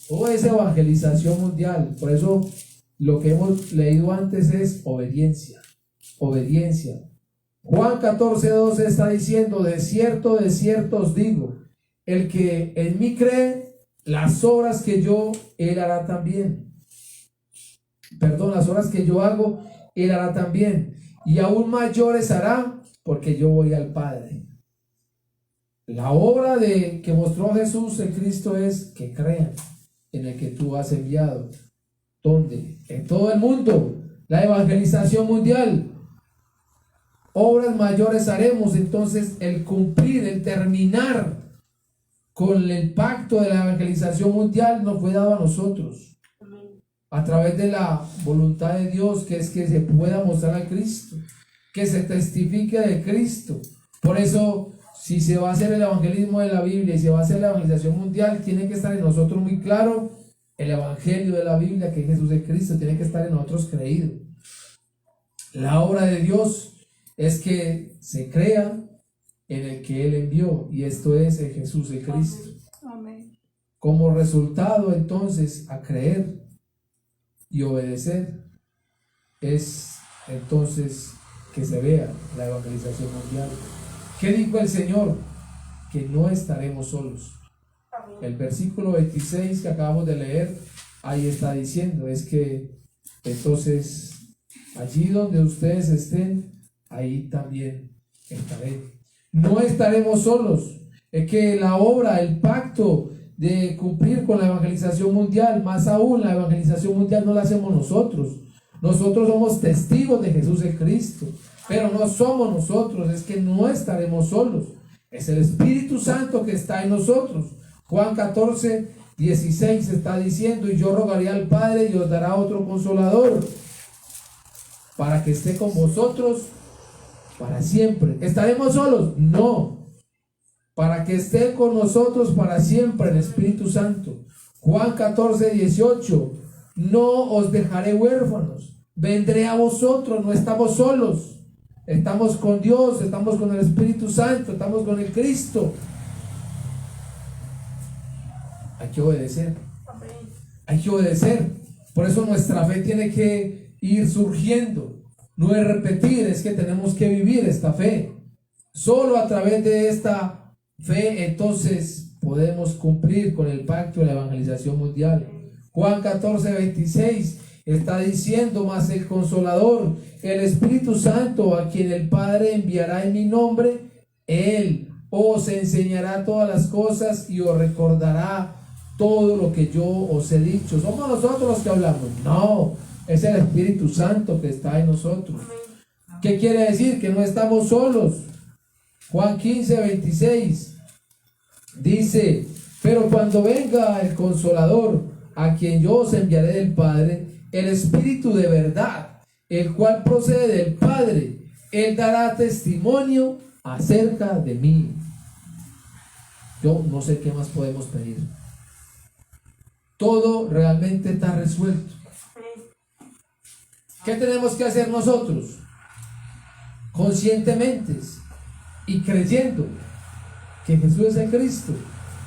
Toda esa evangelización mundial. Por eso lo que hemos leído antes es obediencia. Obediencia. Juan 14, 12 está diciendo: de cierto os digo, el que en mí cree, las obras que yo, él hará también. Las obras que yo hago, él hará también. Y aún mayores hará, porque yo voy al Padre. La obra que mostró Jesús en Cristo es que crean en el que tú has enviado. ¿Dónde? En todo el mundo. La evangelización mundial. Obras mayores haremos. Entonces, el cumplir, el terminar con el pacto de la evangelización mundial nos fue dado a nosotros. A través de la voluntad de Dios, que es que se pueda mostrar a Cristo, que se testifique de Cristo. Por eso, si se va a hacer el evangelismo de la Biblia y se va a hacer la evangelización mundial, tiene que estar en nosotros muy claro el evangelio de la Biblia, que es Jesús de Cristo, tiene que estar en nosotros creído. La obra de Dios es que se crea en el que Él envió, y esto es en Jesús de Cristo. Amén. Como resultado, entonces, a creer y obedecer es entonces que se vea la evangelización mundial. ¿Qué dijo el Señor? Que no estaremos solos. El versículo 26 que acabamos de leer, ahí está diciendo, es que entonces allí donde ustedes estén, ahí también estaré. No estaremos solos. Es que la obra, el pacto de cumplir con la evangelización mundial, más aún la evangelización mundial no la hacemos nosotros. Nosotros somos testigos de Jesús el Cristo, pero no somos nosotros, es que no estaremos solos. Es el Espíritu Santo que está en nosotros. Juan 14, 16 está diciendo, y yo rogaré al Padre y os dará otro consolador para que esté con vosotros para siempre. ¿Estaremos solos? No. Para que esté con nosotros para siempre el Espíritu Santo. Juan 14, 18. No os dejaré huérfanos. Vendré a vosotros. No estamos solos. Estamos con Dios, estamos con el Espíritu Santo, estamos con el Cristo. Hay que obedecer. Hay que obedecer. Por eso nuestra fe tiene que ir surgiendo. No es repetir, es que tenemos que vivir esta fe. Solo a través de esta fe entonces podemos cumplir con el pacto de la evangelización mundial. Juan 14, 26 está diciendo, más el Consolador, el Espíritu Santo, a quien el Padre enviará en mi nombre, Él os enseñará todas las cosas y os recordará todo lo que yo os he dicho. ¿Somos nosotros los que hablamos? No, es el Espíritu Santo que está en nosotros. ¿Qué quiere decir? Que no estamos solos. Juan 15, 26 dice, pero cuando venga el Consolador, a quien yo os enviaré del Padre, el Espíritu de verdad, el cual procede del Padre, Él dará testimonio acerca de mí. Yo no sé qué más podemos pedir. Todo realmente está resuelto. ¿Qué tenemos que hacer nosotros? Conscientemente y creyendo que Jesús es el Cristo.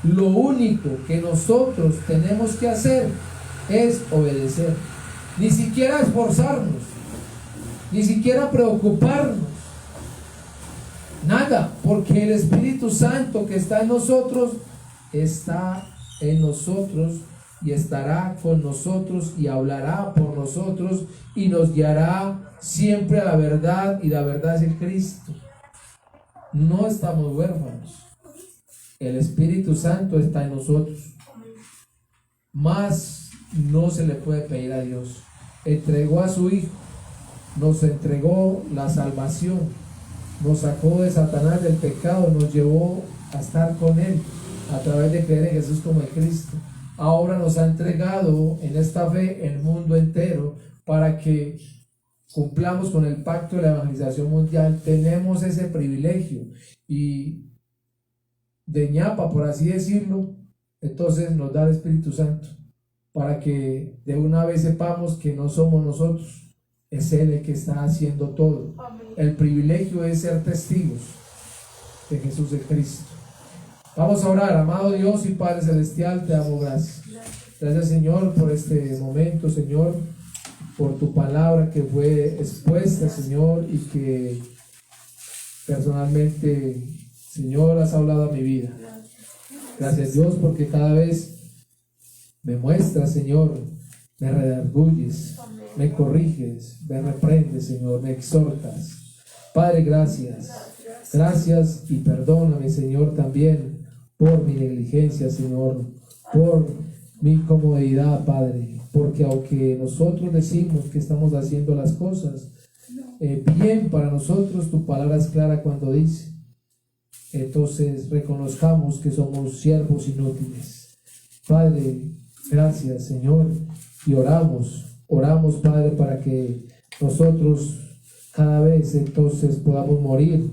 Lo único que nosotros tenemos que hacer es obedecer. Ni siquiera esforzarnos, ni siquiera preocuparnos, nada, porque el Espíritu Santo que está en nosotros y estará con nosotros y hablará por nosotros y nos guiará siempre a la verdad, y la verdad es el Cristo. No estamos huérfanos. El Espíritu Santo está en nosotros. Más no se le puede pedir a Dios. Entregó a su Hijo, nos entregó la salvación, nos sacó de Satanás, del pecado, nos llevó a estar con Él a través de creer en Jesús como el Cristo. Ahora nos ha entregado en esta fe el mundo entero para que cumplamos con el pacto de la evangelización mundial. Tenemos ese privilegio y de ñapa, por así decirlo, entonces nos da el Espíritu Santo para que de una vez sepamos que no somos nosotros, es Él el que está haciendo todo. El privilegio es ser testigos de Jesús el Cristo. Vamos a orar. Amado Dios y Padre Celestial, te damos gracias. Gracias, Señor, por este momento, Señor, por tu palabra que fue expuesta, Señor, y que personalmente, Señor, has hablado a mi vida. Gracias, Dios, porque cada vez me muestras, Señor, me redarguyes, me corriges, me reprendes, Señor, me exhortas. Padre, gracias. Gracias y perdóname, Señor, también por mi negligencia, Señor, por mi comodidad, Padre, porque aunque nosotros decimos que estamos haciendo las cosas bien para nosotros, tu palabra es clara cuando dice, entonces reconozcamos que somos siervos inútiles. Padre, gracias, Señor, y oramos, Padre, para que nosotros cada vez entonces podamos morir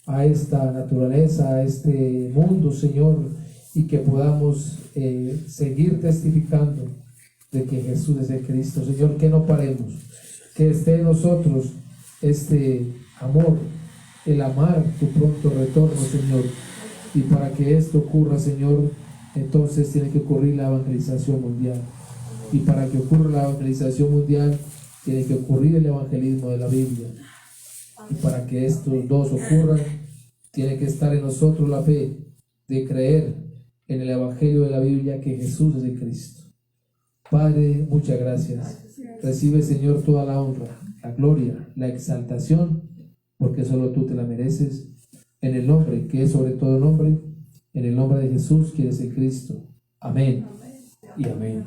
a esta naturaleza, a este mundo, Señor, y que podamos seguir testificando de que Jesús es el Cristo. Señor, que no paremos, que esté en nosotros este amor, el amar tu pronto retorno, Señor, y para que esto ocurra, Señor, entonces tiene que ocurrir la evangelización mundial. Y para que ocurra la evangelización mundial, tiene que ocurrir el evangelismo de la Biblia. Y para que estos dos ocurran, tiene que estar en nosotros la fe de creer en el evangelio de la Biblia que Jesús es el Cristo. Padre, muchas gracias. Recibe, Señor, toda la honra, la gloria, la exaltación, porque solo tú te la mereces. En el nombre que es sobre todo nombre, en el nombre de Jesús, que eres el Cristo. Amén y amén.